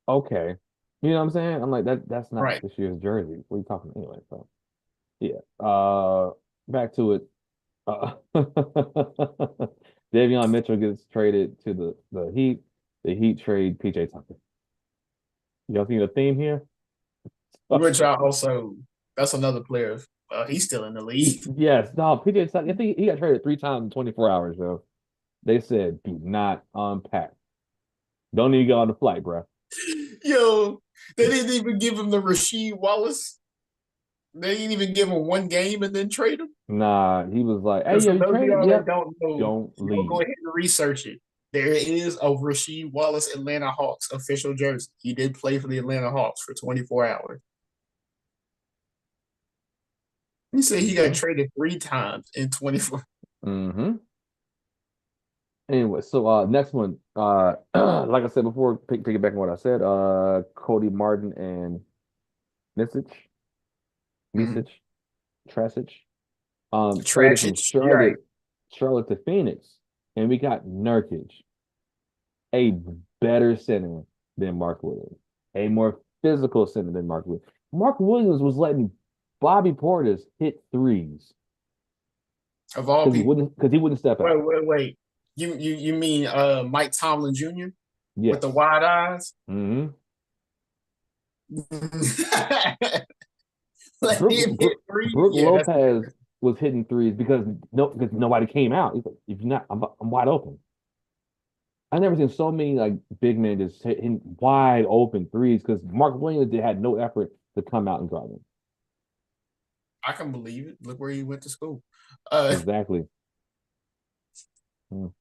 Okay. You know what I'm saying? I'm like, that's not right. this year's jersey. What are you talking about? Anyway, so yeah. Back to it. Uh Davion Mitchell gets traded to the Heat. The Heat trade PJ Tucker. Y'all see the theme here? Which I also, that's another player. He's still in the league. Yes, no, PJ Tucker. I think he got traded 3 times in 24 hours, though. They said, do not unpack. Don't even get on the flight, bro. Yo, they didn't even give him the Rasheed Wallace. They didn't even give him one game and then trade him. Nah, he was like, hey, Because yo, for you those of traded? y'all that Yep. don't know, Don't y'all go leave. ahead and research it. There is a Rasheed Wallace Atlanta Hawks official jersey. He did play for the Atlanta Hawks for 24 hours. He said he got Okay. traded 3 times in 24. Mm-hmm. Anyway, so next one. Like I said before, piggyback on what I said, Cody Martin and Misic, Mm-hmm. Misic, Trasic, traded from Trash. You're right. Charlotte to Phoenix, and we got Nurkic, a better center than Mark Williams, a more physical center than Mark Williams. Mark Williams was letting Bobby Portis hit threes Of all people. because he wouldn't step Wait, out. wait, wait. You mean Mike Tomlin Jr. with the Yes. wide eyes? Hmm. Let him hit threes? Brooke Yeah, that's Lopez was hitting threes because nobody came out. He's like, if you're not, I'm wide open. I've never seen so many like big men just hitting wide open threes because Mark Williams had no effort to come out and drive them. I can believe it. Look where he went to school. Exactly. Mm.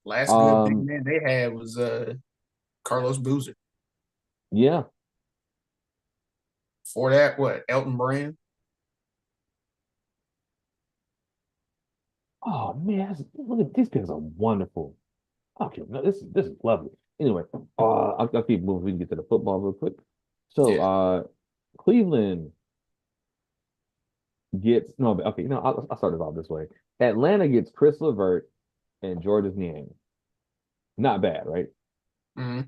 Last good big Um, man they had was Carlos Boozer. yeah. For that, what? Elton Brand? Oh man, look at these picks are wonderful. Okay, no, this is lovely. Anyway, I'll keep moving. We can get to the football real quick. So, Yeah. Cleveland gets no, but okay. I'll start this off this way. Atlanta gets Chris Levert and Georges Niang. Not bad, right? Mm-hmm.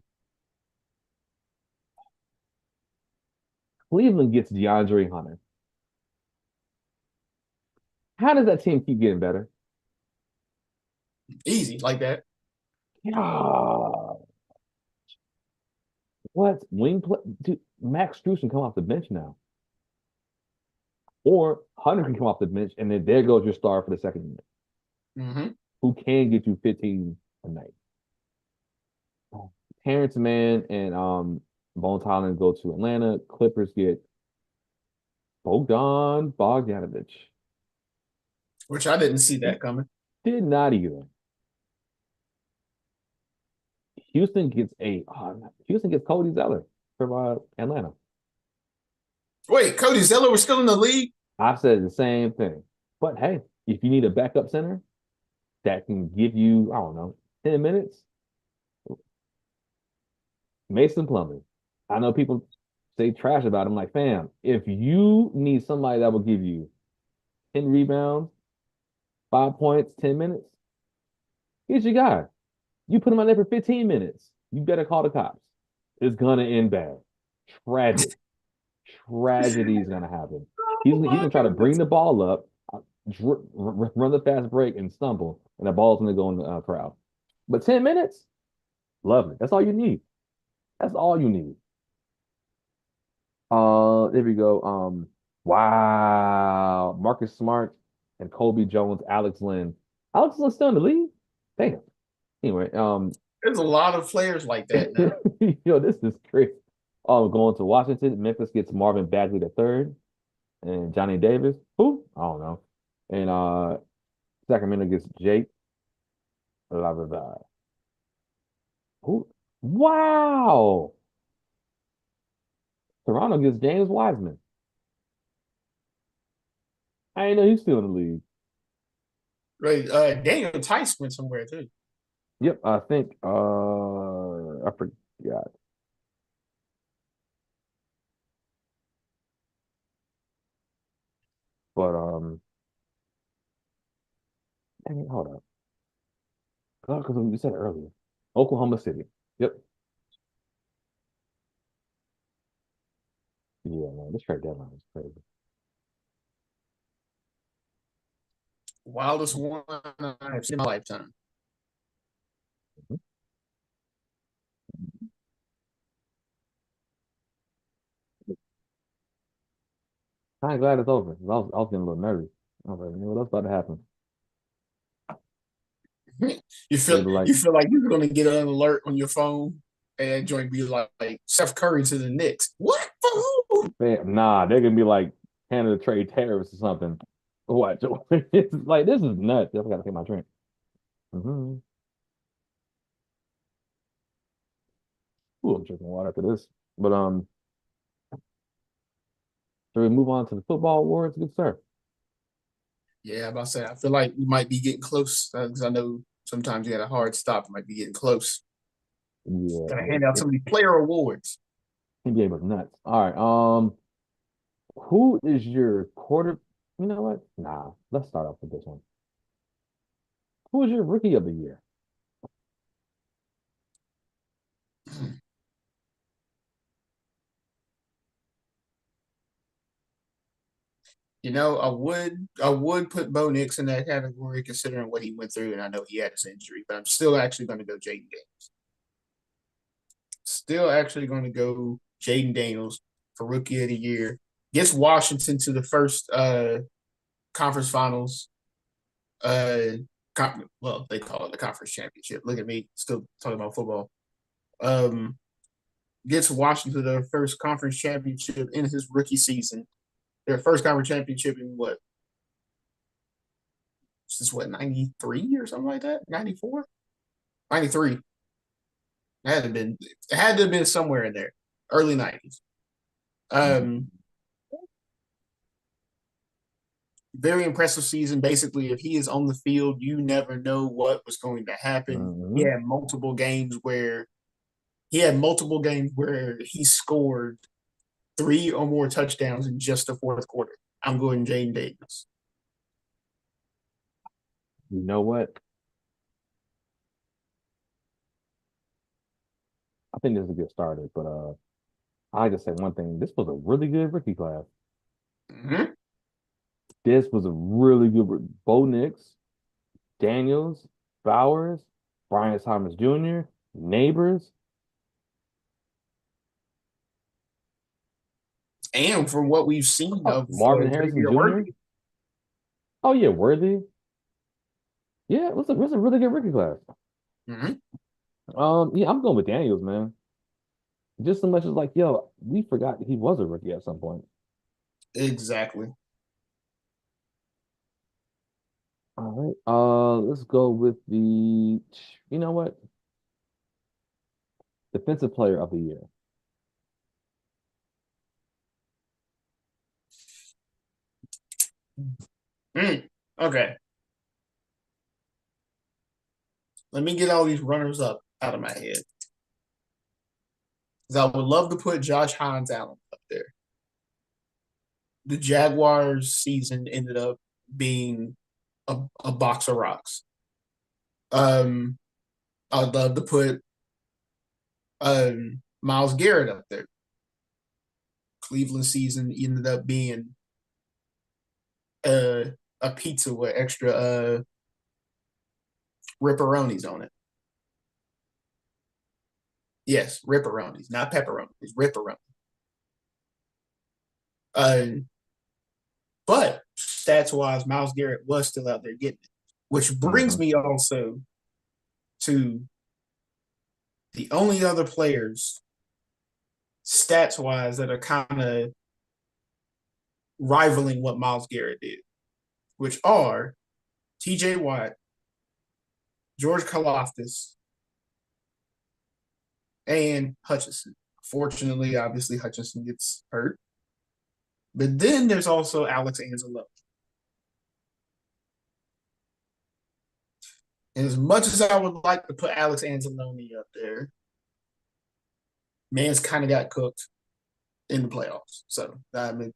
Cleveland gets DeAndre Hunter. How does that team keep getting better? Easy like that. Yeah. What wing play? Dude, Max Strus can come off the bench now, or Hunter can come off the bench, and then there goes your star for the second unit, Mm-hmm. who can get you 15 a night. Terrence Mann and Bones Highland go to Atlanta. Clippers get Bogdan Bogdanovich. Which I didn't see that coming. Did not either. Houston gets Cody Zeller from Atlanta. Wait, Cody Zeller was still in the league? I said the same thing. But hey, if you need a backup center that can give you, I don't know, 10 minutes, Mason Plumlee. I know people say trash about him. Like, fam, if you need somebody that will give you 10 rebounds, 5 points, 10 minutes, here's your guy. You put him on there for 15 minutes. You better call the cops. It's gonna end bad. Tragic. Tragedy is gonna happen. He's Oh he's my gonna try to bring goodness. the ball up, run the fast break, and stumble, and the ball's gonna go in the crowd. But 10 minutes, lovely. That's all you need. That's all you need. There we go. Wow, Marcus Smart and Kobe Jones, Alex Lynn. Alex Lynn's still in the league. Damn. Anyway, There's a lot of players like that now. this is crazy. Oh, going to Washington. Memphis gets Marvin Bagley the third and Johnny Davis. Who? I don't know. And Sacramento gets Jake LaRavia. Who? Wow. Toronto gets James Wiseman. I didn't know he's still in the league. Right. Daniel Tice went somewhere too. Yep, I think I forgot. But dang it, hold up. Because we said it earlier. Oklahoma City. Yep. Yeah, man, this trade deadline is crazy. Wildest one I've seen in my lifetime. Mhm. Kind of glad it's over. I was getting a little nervous. I was like, man, what's about to happen? You They'd feel be like, you feel like you're gonna get an alert on your phone and joint be like Steph Curry to the Knicks. What for who? man, nah, they're gonna be like Canada trade tariffs or something. What? It's like this is nuts. I gotta take my drink. Mm-hmm. Ooh, I'm drinking water after this. But so we move on to the football awards. Good sir. Yeah, I'm about to say I feel like we might be getting close because I know sometimes you had a hard stop. Might be getting close. Yeah, Gotta yeah. hand out some of these player awards. NBA was nuts. All right. Who is your quarter? You know what? Nah, let's start off with this one. Who is your rookie of the year? I would put Bo Nix in that category considering what he went through, and I know he had his injury, but I'm still actually going to go Jaden Daniels. Still actually going to go Jaden Daniels for Rookie of the Year. Gets Washington to the first conference finals. Well, they call it the conference championship. Look at me, still talking about football. Um, gets Washington to their first conference championship in his rookie season. Their first conference championship in what? Since what, 93 or something like that? 94? 93. It had to have been somewhere in there. Early 90s. Um, very impressive season. Basically, if he is on the field, you never know what was going to happen. He Mm-hmm. had multiple games where he scored three or more touchdowns in just the fourth quarter. I'm going Jane Davis. You know what? I think this is a good starter, but I just say one thing. This was a really good rookie class. Mm-hmm. This was a really good Bo Nix, Daniels, Bowers, Brian Thomas Jr., Neighbors. And from what we've seen Oh, of Marvin Harrison Xavier Jr. Worthy, Oh yeah, Worthy. Yeah, it was a really good rookie class. mm-hmm. Yeah, I'm going with Daniels, man. Just so much as like, yo, we forgot he was a rookie at some point. Exactly. All right. Let's go with the, you know what? Defensive player of the year. Mm. Okay. Let me get all these runners up out of my head. Because I would love to put Josh Hines Allen up there. The Jaguars season ended up being a box of rocks. Um, I'd love to put Miles Garrett up there. Cleveland season ended up being uh, a pizza with extra ripperonis on it. Yes, ripperonis, not pepperonis, ripperonis. Uh, but stats wise, Miles Garrett was still out there getting it, which brings Hmm. me also to the only other players stats wise that are kind of rivaling what Myles Garrett did, which are TJ Watt, George Karlaftis, and Hutchinson. Fortunately, obviously, Hutchinson gets hurt. But then there's also Alex Anzalone. And as much as I would like to put Alex Anzalone up there, man's kind of got cooked in the playoffs. So I mean,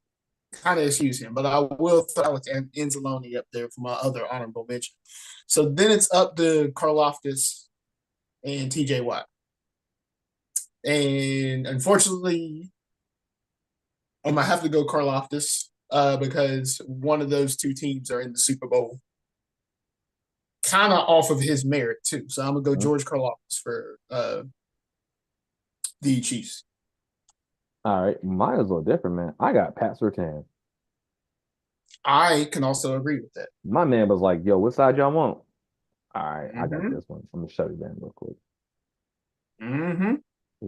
kind of excuse him. But I will throw Alex Anzalone up there for my other honorable mention. So then it's up to Karlaftis and TJ Watt. And unfortunately, I might have to go Karlaftis because one of those two teams are in the Super Bowl. Kind of off of his merit, too. So I'm going to go George Karlaftis for the Chiefs. All right, mine is a little different, man. I got Pat Surtain. I can also agree with that. My man was like, "Yo, what side y'all want?" All right, I got Mm-hmm. this one. I'm gonna shut it down real quick. Mm-hmm.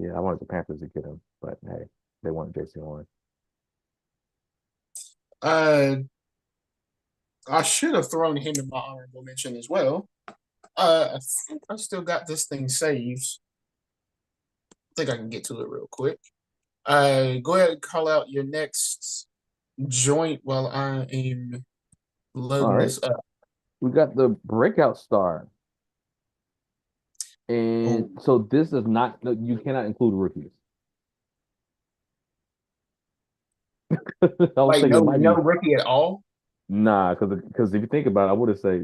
Yeah, I wanted the Panthers to get him, but hey, they wanted Jason Horn. Uh, I should have thrown him in my honorable mention as well. I think I still got this thing saved. I think I can get to it real quick. Go ahead and call out your next joint while I am All loading right, this up. we got the breakout star, and Oh, so this is not. No, you cannot include rookies. I was like thinking no it might no be rookie at all. because if you think about it, I would have say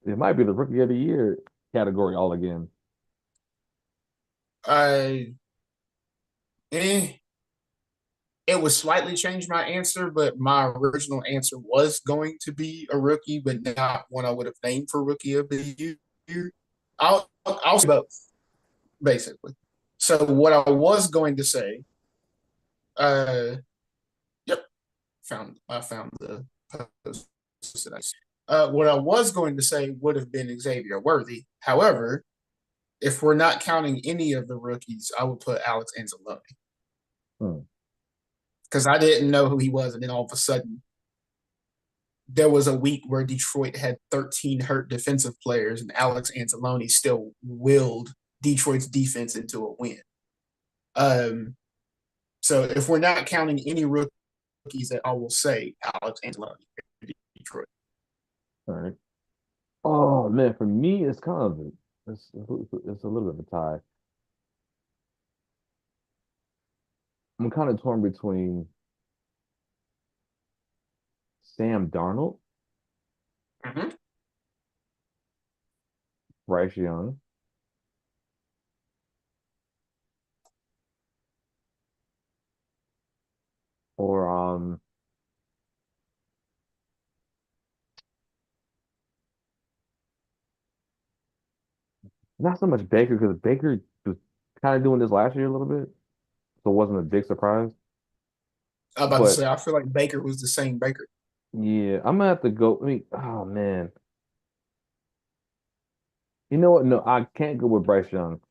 it might be the rookie of the year category all again. Uh, eh, it would slightly change my answer, but my original answer was going to be a rookie, but not one I would have named for rookie of the year. I'll say both basically. So what I was going to say, uh, yep, I found the post. What I was going to say would have been Xavier Worthy. However, if we're not counting any of the rookies, I would put Alex Anzalone Hmm. because I didn't know who he was, and then all of a sudden there was a week where Detroit had 13 hurt defensive players, and Alex Anzalone still willed Detroit's defense into a win. Um, so if we're not counting any rookies, that I will say Alex Anzalone, Detroit. All right. Oh man, for me, it's kind of it's a little bit of a tie. I'm kind of torn between Sam Darnold, Mm-hmm. Bryce Young, or not so much Baker because Baker was kind of doing this last year a little bit, so it wasn't a big surprise. I'm about to But say I feel like Baker was the same Baker. yeah, I'm gonna have to go. I mean, oh man, you know what? No, I can't go with Bryce Young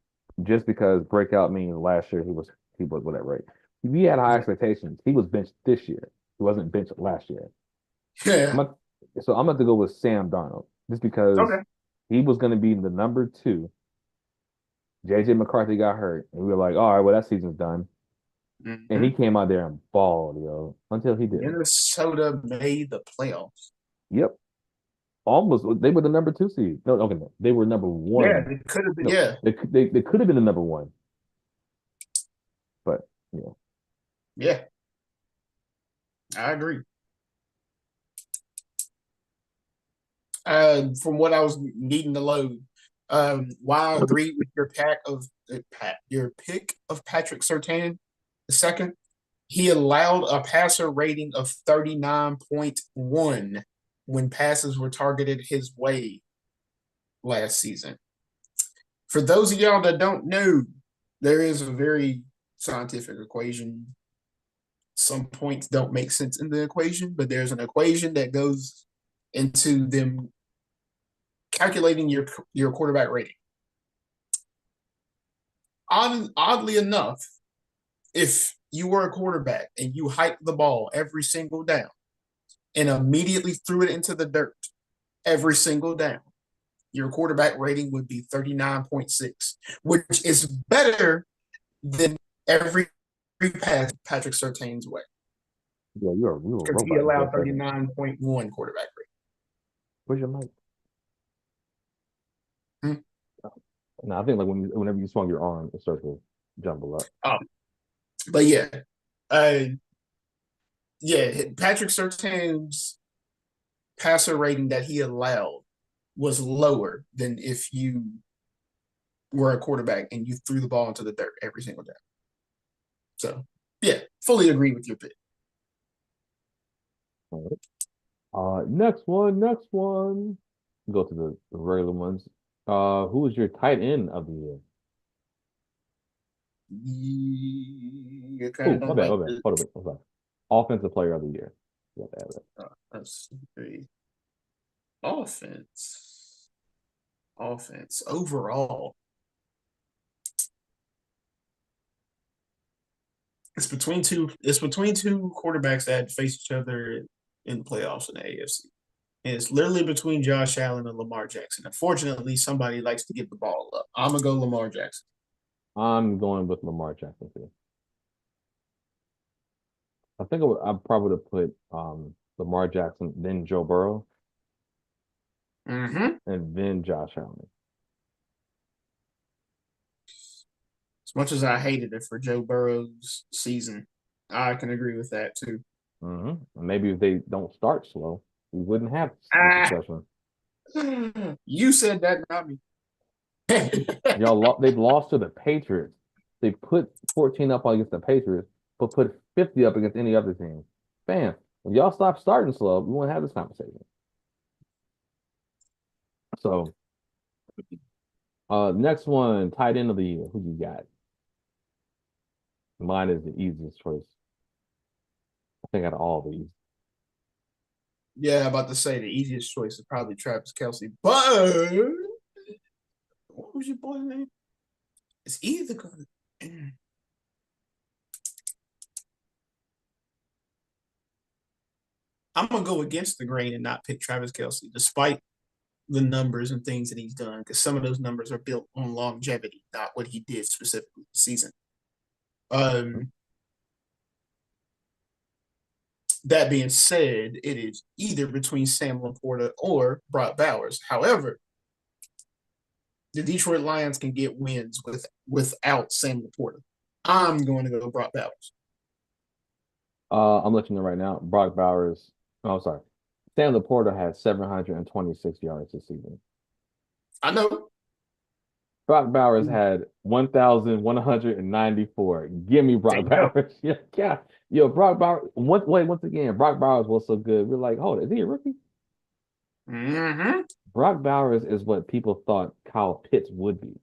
just because breakout means last year he was whatever, right? We had high Yeah. expectations. He was benched this year. He wasn't benched last year. I'm Yeah. not, so I'm going to go with Sam Darnold just because Okay. he was going to be the number two. JJ McCarthy got hurt, and we were like, all right, well that season's done. And he Mm-hmm. came out there and balled, yo, until he didn't. Minnesota made the playoffs. Yep, almost. They were the number two seed. No, okay, no, they were number Yeah, one. it could have been. No, Yeah. they could have been the number one, but yeah. Yeah. I agree. From what I was needing to load, while I agree with your your pick of Patrick Surtain the second, he allowed a passer rating of 39.1 when passes were targeted his way last season. For those of y'all that don't know, there is a very scientific equation. Some points don't make sense in the equation, but there's an equation that goes into them calculating your quarterback rating. Oddly enough, if you were a quarterback and you hiked the ball every single down and immediately threw it into the dirt every single down, your quarterback rating would be 39.6, which is better than every pass Patrick Surtain's way Yeah, you were a because he robot for a allowed second. 39.1 quarterback Where's your mic? rating. No, I think like whenever you swung your arm, it starts to jumble up. But yeah, uh, yeah, Patrick Surtain's passer rating that he allowed was lower than if you were a quarterback and you threw the ball into the dirt every single day. So yeah, fully agree with your pick. All right. Next one, next one. Go to the regular ones. Who is your tight end of the year? You kind of Oh, my don't bad, my like bad. the Hold on, I'm sorry. Offensive player of the year. You have to add that. let's see. Offense. Offense overall. It's between two quarterbacks that face each other in the playoffs in the AFC. And it's literally between Josh Allen and Lamar Jackson. Unfortunately, somebody likes to give the ball up. I'm gonna go Lamar Jackson. I'm going with Lamar Jackson too. I think I probably would have put Lamar Jackson, then Joe Burrow, Mm-hmm. and then Josh Allen. As much as I hated it for Joe Burrow's season, I can agree with that too. Maybe if they don't start slow, we wouldn't have this Ah, discussion. you said that, not me. They've lost to the Patriots. They put 14 up against the Patriots, but put 50 up against any other team. Bam. If y'all stop starting slow, we won't have this conversation. So, next one, tight end of the year. Who you got? Mine is the easiest choice. I think out of all these. Yeah, about to say the easiest choice is probably Travis Kelsey, but what was your boy's name? It's either gonna. I'm gonna go against the grain and not pick Travis Kelsey, despite the numbers and things that he's done, because some of those numbers are built on longevity, not what he did specifically this season. Um, that being said, it is either between Sam Laporta or Brock Bowers. However, the Detroit Lions can get wins without Sam Laporta. I'm going to go Brock Bowers. I'm letting you know right now. Brock Bowers. Oh, sorry. Stan Laporta had 726 yards this season. I know. Brock Bowers had 1,194. Give me There Brock you go. Bowers. Yeah, yeah. Yo, Brock Bowers. Once again, Brock Bowers was so good. We're like, hold it, is he a rookie? Mm-hmm. Brock Bowers is what people thought Kyle Pitts would be.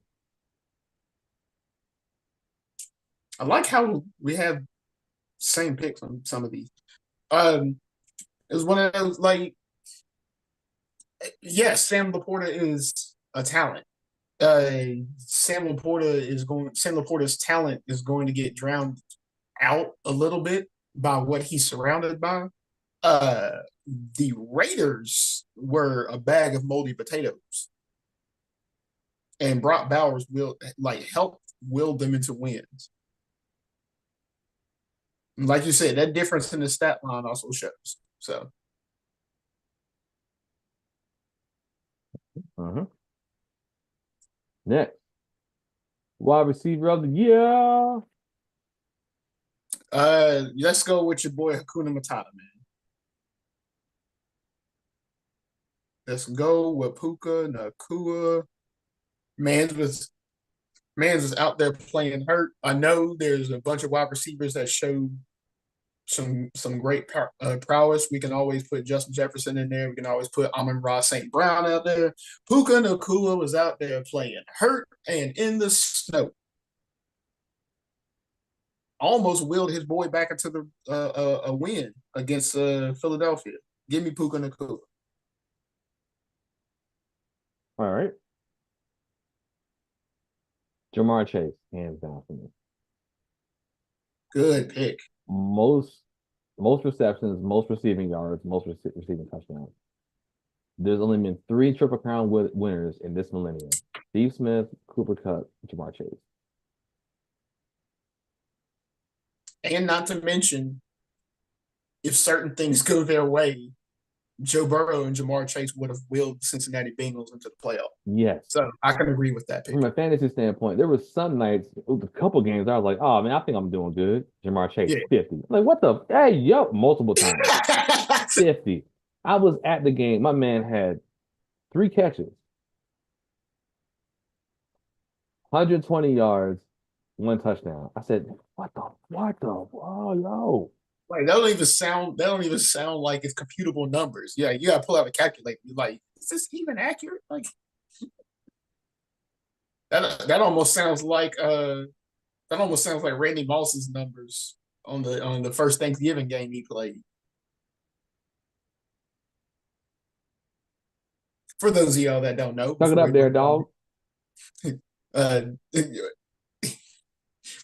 I like how we have same picks on some of these. Um, it was one of those like, yes, Sam Laporta is a talent. Sam Laporta's talent is going to get drowned out a little bit by what he's surrounded by. Uh, the Raiders were a bag of moldy potatoes, and Brock Bowers will like help will them into wins. Like you said, that difference in the stat line also shows. So Uh-huh. Next, wide receiver of the year. let's go with your boy Hakuna Matata, man. Let's go with Puka Nakua. Mans was Mans was out there playing hurt. I know there's a bunch of wide receivers that showed some great prowess. We can always put Justin Jefferson in there. We can always put Amon-Ra St. Brown out there. Puka Nakua was out there playing hurt and in the snow. Almost willed his boy back into the a win against Philadelphia. Give me Puka Nakua. All right. Jamar Chase, hands down for me. Good pick. Most most receptions, most receiving yards, most receiving touchdowns. There's only been three Triple Crown winners in this millennium: Steve Smith, Cooper Kupp, Jamar Chase. And not to mention, if certain things go their way, Joe Burrow and Jamar Chase would have willed the Cincinnati Bengals into the playoff. Yes. So I can agree with that From pick. a fantasy standpoint, there was some nights, a couple games, I was like, oh man, I think I'm doing good. Jamar Chase, Yeah. 50. I'm like, what the? Hey, yo, multiple times. 50. I was at the game. My man had three catches, 120 yards, one touchdown. I said, oh, yo. Like that don't even sound like it's computable numbers. Yeah, you gotta pull out a calculator. Like, is this even accurate? Like that almost sounds like Randy Moss's numbers on the first Thanksgiving game he played. For those of y'all that don't know, Tuck it before up we there, move on, dog. uh,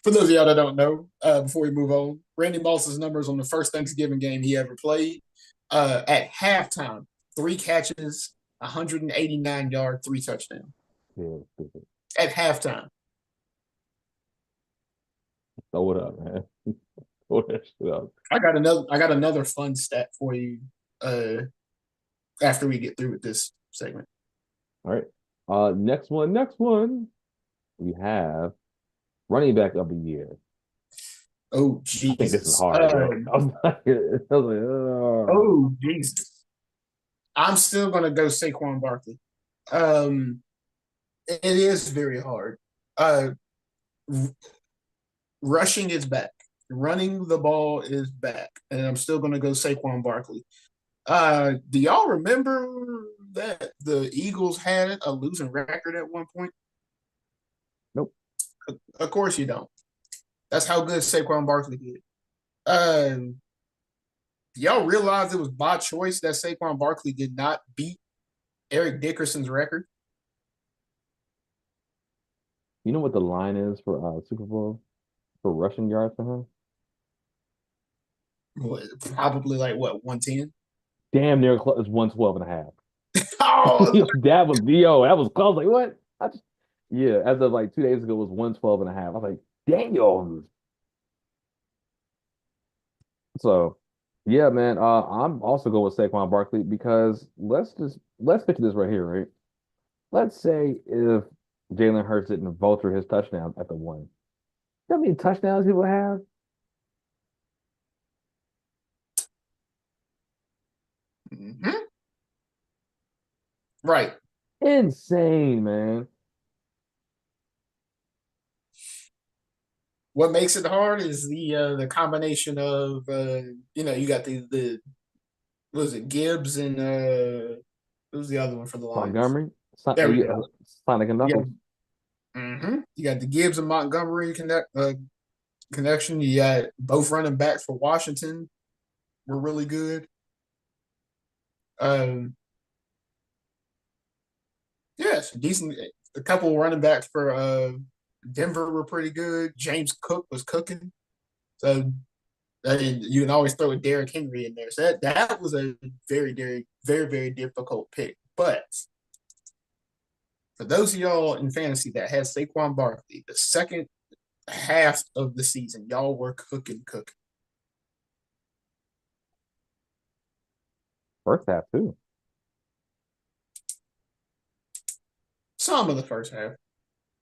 for those of y'all that don't know, before we move on, Randy Moss's numbers on the first Thanksgiving game he ever played, at halftime, three catches, 189 yard, three touchdowns Yeah, stupid. at halftime. Throw it up, man. Throw that shit up. I got another fun stat for you. Uh, after we get through with this segment. All right. Next one. Next one. We have running back of the year. Oh I think this is Jesus. hard, yo. Oh. Oh Jesus. I'm still gonna go Saquon Barkley. Um, it is very hard. Uh, rushing is back. Running the ball is back, and I'm still gonna go Saquon Barkley. Do y'all remember that the Eagles had a losing record at one point? Nope. Of course you don't. That's how good Saquon Barkley did. Um, y'all realize it was by choice that Saquon Barkley did not beat Eric Dickerson's record? You know what the line is for Super Bowl for rushing yards for him? Probably like what, 110? Damn near close. It's 112 and a half. Oh, That was that was close. Like what? Yeah, as of like 2 days ago, it was 112 and a half. I was like, damn. So yeah, man. I'm also going with Saquon Barkley because let's picture this right here, right? Let's say if Jalen Hurts didn't vulture his touchdown at the one. How many touchdowns he would have? mhm. Right. Insane, man. What makes it hard is the combination of you got the what was it, Gibbs and who was the other one for the Lions? Montgomery, There we go. Sonic and You Knuckles. got, you got the Gibbs and Montgomery connection. You got both running backs for Washington were really good. Um, yes, decent. A couple of running backs for Denver were pretty good. James Cook was cooking. So you can always throw a Derrick Henry in there. So that was a very, very, very, very difficult pick. But for those of y'all in fantasy that has Saquon Barkley, the second half of the season, y'all were cooking. First half too. Some of the first half.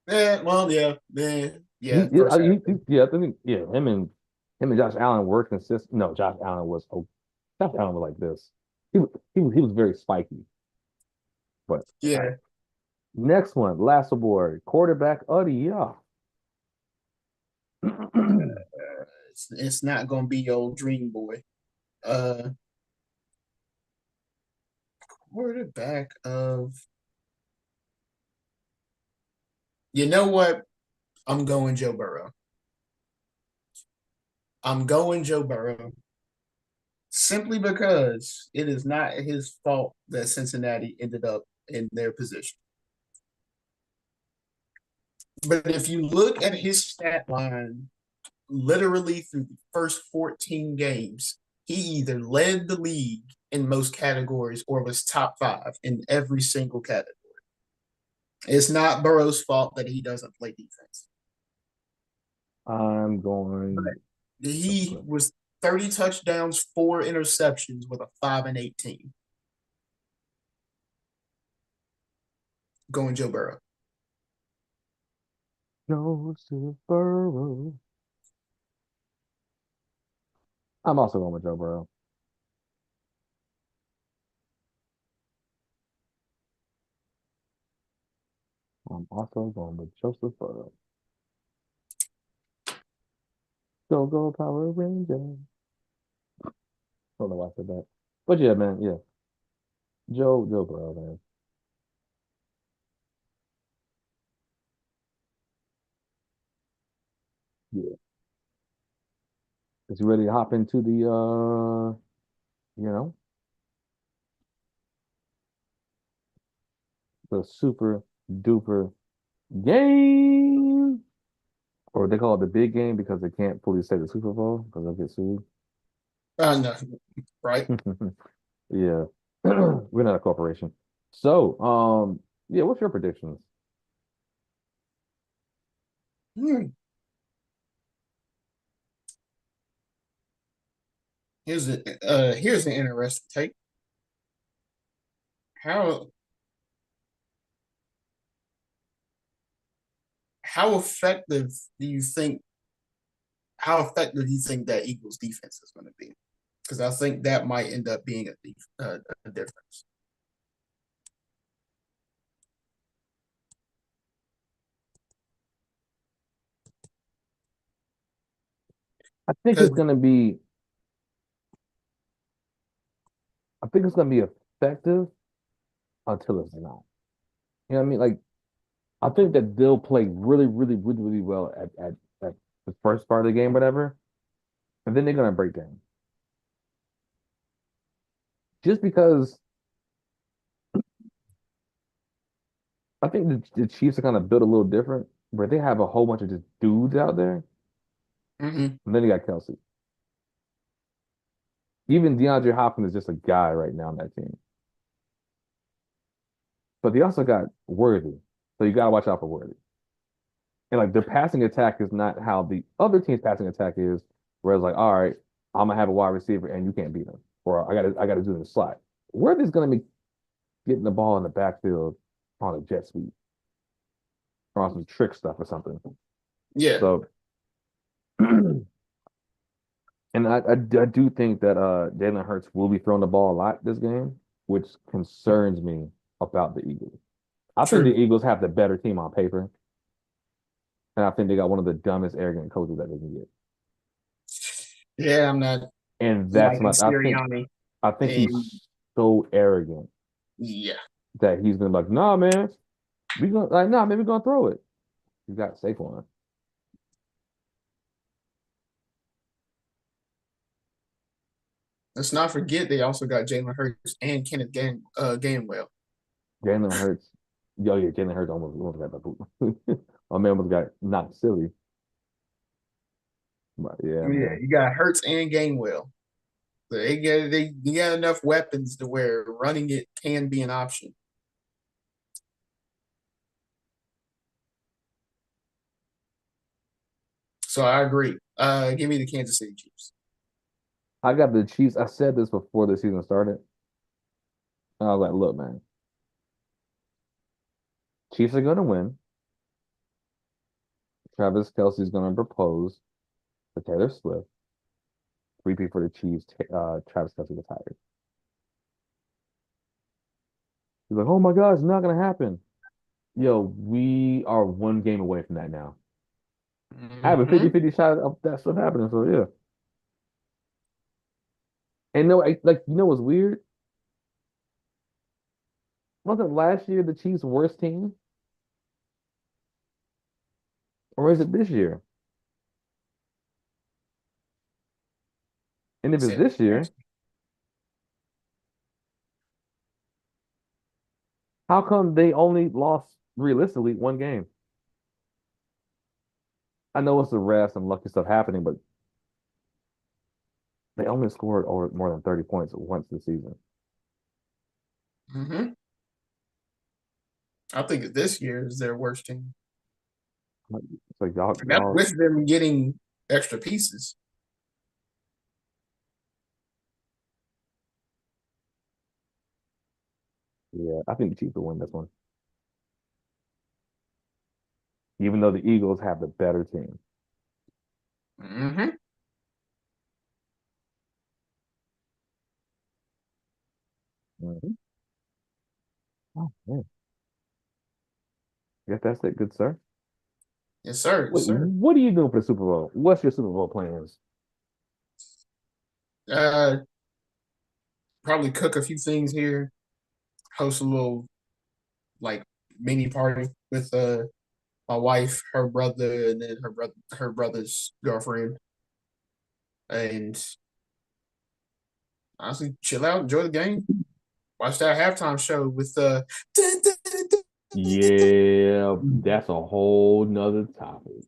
Yeah, well, yeah, first half. Yeah, I think yeah, him and Josh Allen were consistent. No, Josh Allen was like this. He was very spiky. But all right. Yeah, Next one, last award, quarterback of the year. it's not gonna be your dream boy. Uh, quarterback of. You know what? I'm going Joe Burrow. I'm going Joe Burrow simply because it is not his fault that Cincinnati ended up in their position. But if you look at his stat line literally through the first 14 games, he either led the league in most categories or was top five in every single category. It's not Burrow's fault that he doesn't play defense. I'm But going. he was 30 touchdowns, 4 interceptions with a 5-8 team. Going Joe Burrow. Joseph Burrow. I'm also going with Joe Burrow. I'm also going with Joseph Burrow. Go go Power Ranger. Don't know why I said that, but yeah, man, yeah, Joe Burrow, man. Yeah, is he ready to hop into the you know, the super duper game, or they call it the big game because they can't fully say the Super Bowl because they'll get sued. No, right? Yeah, we're not a corporation. So, yeah, what's your predictions? Hmm. Here's an interesting take. How how effective do you think that Eagles defense is going to be? Because I think that might end up being a difference. I think Because it's gonna be. I think it's gonna be effective until it's not. You know what I mean? Like, I think that they'll play really well at the first part of the game, whatever, and then they're gonna break down. Just because I think the Chiefs are kind of built a little different, where they have a whole bunch of just dudes out there, mm-hmm. and then you got Kelsey. Even DeAndre Hopkins is just a guy right now on that team. But they also got Worthy. So you gotta watch out for Worthy. And like their passing attack is not how the other team's passing attack is, where it's like, all right, I'm gonna have a wide receiver and you can't beat him. Or I gotta do the slot. Worthy's gonna be getting the ball in the backfield on a jet sweep or on some trick stuff or something. Yeah, So and I do think that Jalen Hurts will be throwing the ball a lot this game, which concerns me about the Eagles. I think the true. Eagles have the better team on paper, and I think they got one of the dumbest, arrogant coaches that they can get. Yeah, I'm not And that's liking my Sirianni, I think and he's so arrogant yeah, that he's gonna be like, nah, man, we gonna like, nah, man, we gonna throw it. You got Saquon. let's not forget they also got Jalen Hurts and Gainwell. Jalen Hurts. Yo, yeah, Jalen Hurts almost got the boot. My man almost got not silly. But yeah, Yeah, man. you got Hurts and Gainwell. You got enough weapons to where running it can be an option. So I agree. Give me the Kansas City Chiefs. I got the Chiefs. I said this before the season started. And I was like, look, man, Chiefs are gonna win. Travis Kelsey's gonna propose to Taylor Swift. Repeat for the Chiefs. Travis Kelsey retired. He's like, oh my God, it's not gonna happen. Yo, we are one game away from that now. I have a Mm-hmm. 50-50 shot of that stuff happening. So yeah. And no, like you know what's weird? Wasn't last year the Chiefs' worst team? Or is it this year? And You if it's said this year, last how come they only lost realistically one game? I know it's the rest and lucky stuff happening, but they only scored over more than 30 points once this season. Hmm. I think this year is their worst team. It's like y'all, And that's y'all, with them getting extra pieces. yeah, I think the Chiefs will win this one, even though the Eagles have the better team. Hmm. Mhm. Oh, man. I guess that's it, good sir. Yes, sir. Yes, Wait, sir. what are you doing for the Super Bowl? What's your Super Bowl plans? Uh, Probably cook a few things here. Host a little like mini party with my wife, her brother, and then her brother's girlfriend, and honestly chill out, enjoy the game, watch that halftime show with Yeah, that's a whole nother topic.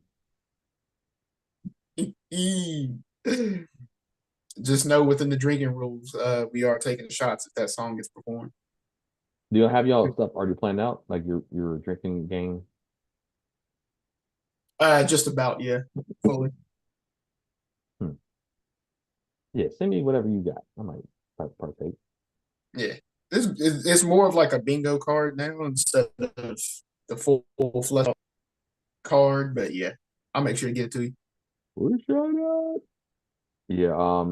just know within the drinking rules, we are taking shots if that song gets performed. Do you have y'all stuff already planned out? Like your drinking game? Just about, yeah, fully. Hmm. Yeah, send me whatever you got. I might partake. Yeah, it's more of like a bingo card now instead of the full flesh card. But yeah, I'll make sure to get it to you. Where's your Yeah,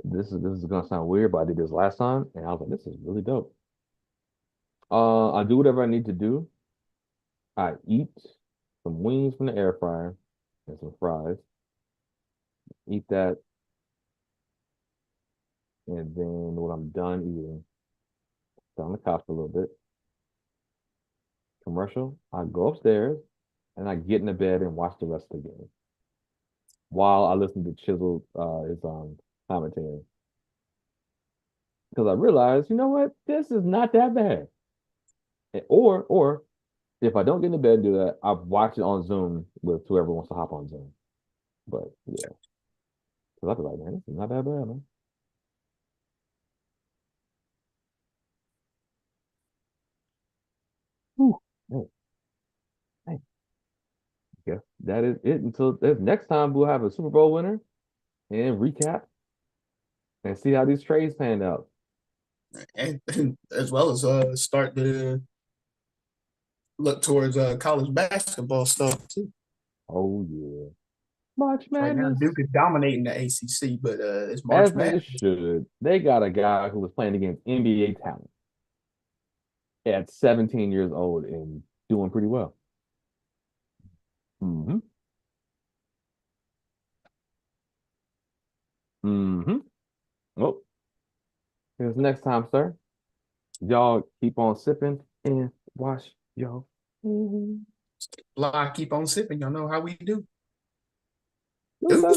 this is gonna sound weird, but I did this last time and I was like, this is really dope. I do whatever I need to do. I eat some wings from the air fryer and some fries. Eat that, and then when I'm done eating, sit on the couch for a little bit. Commercial. I go upstairs and I get in the bed and watch the rest of the game while I listen to Chisel his commentary. Because I realized, you know what, this is not that bad. Or if I don't get in the bed and do that, I watch it on Zoom with whoever wants to hop on Zoom. But yeah, because I feel like, man, this is not that bad, man. Whew. Hey, hey, guess that is it. Until next time, we'll have a Super Bowl winner and recap and see how these trades panned out. And as well as start to look towards college basketball stuff too. Oh yeah, March Right now, Madness, Duke is dominating the ACC, but it's March as they Madness. should. They got a guy who was playing against NBA talent at 17 years old and doing pretty well. Mm-hmm. Mm-hmm. Well, here's next time, sir. Y'all keep on sipping and wash your hands. Blah, keep on sipping. Y'all know how we do. Yes, Deuce. sir.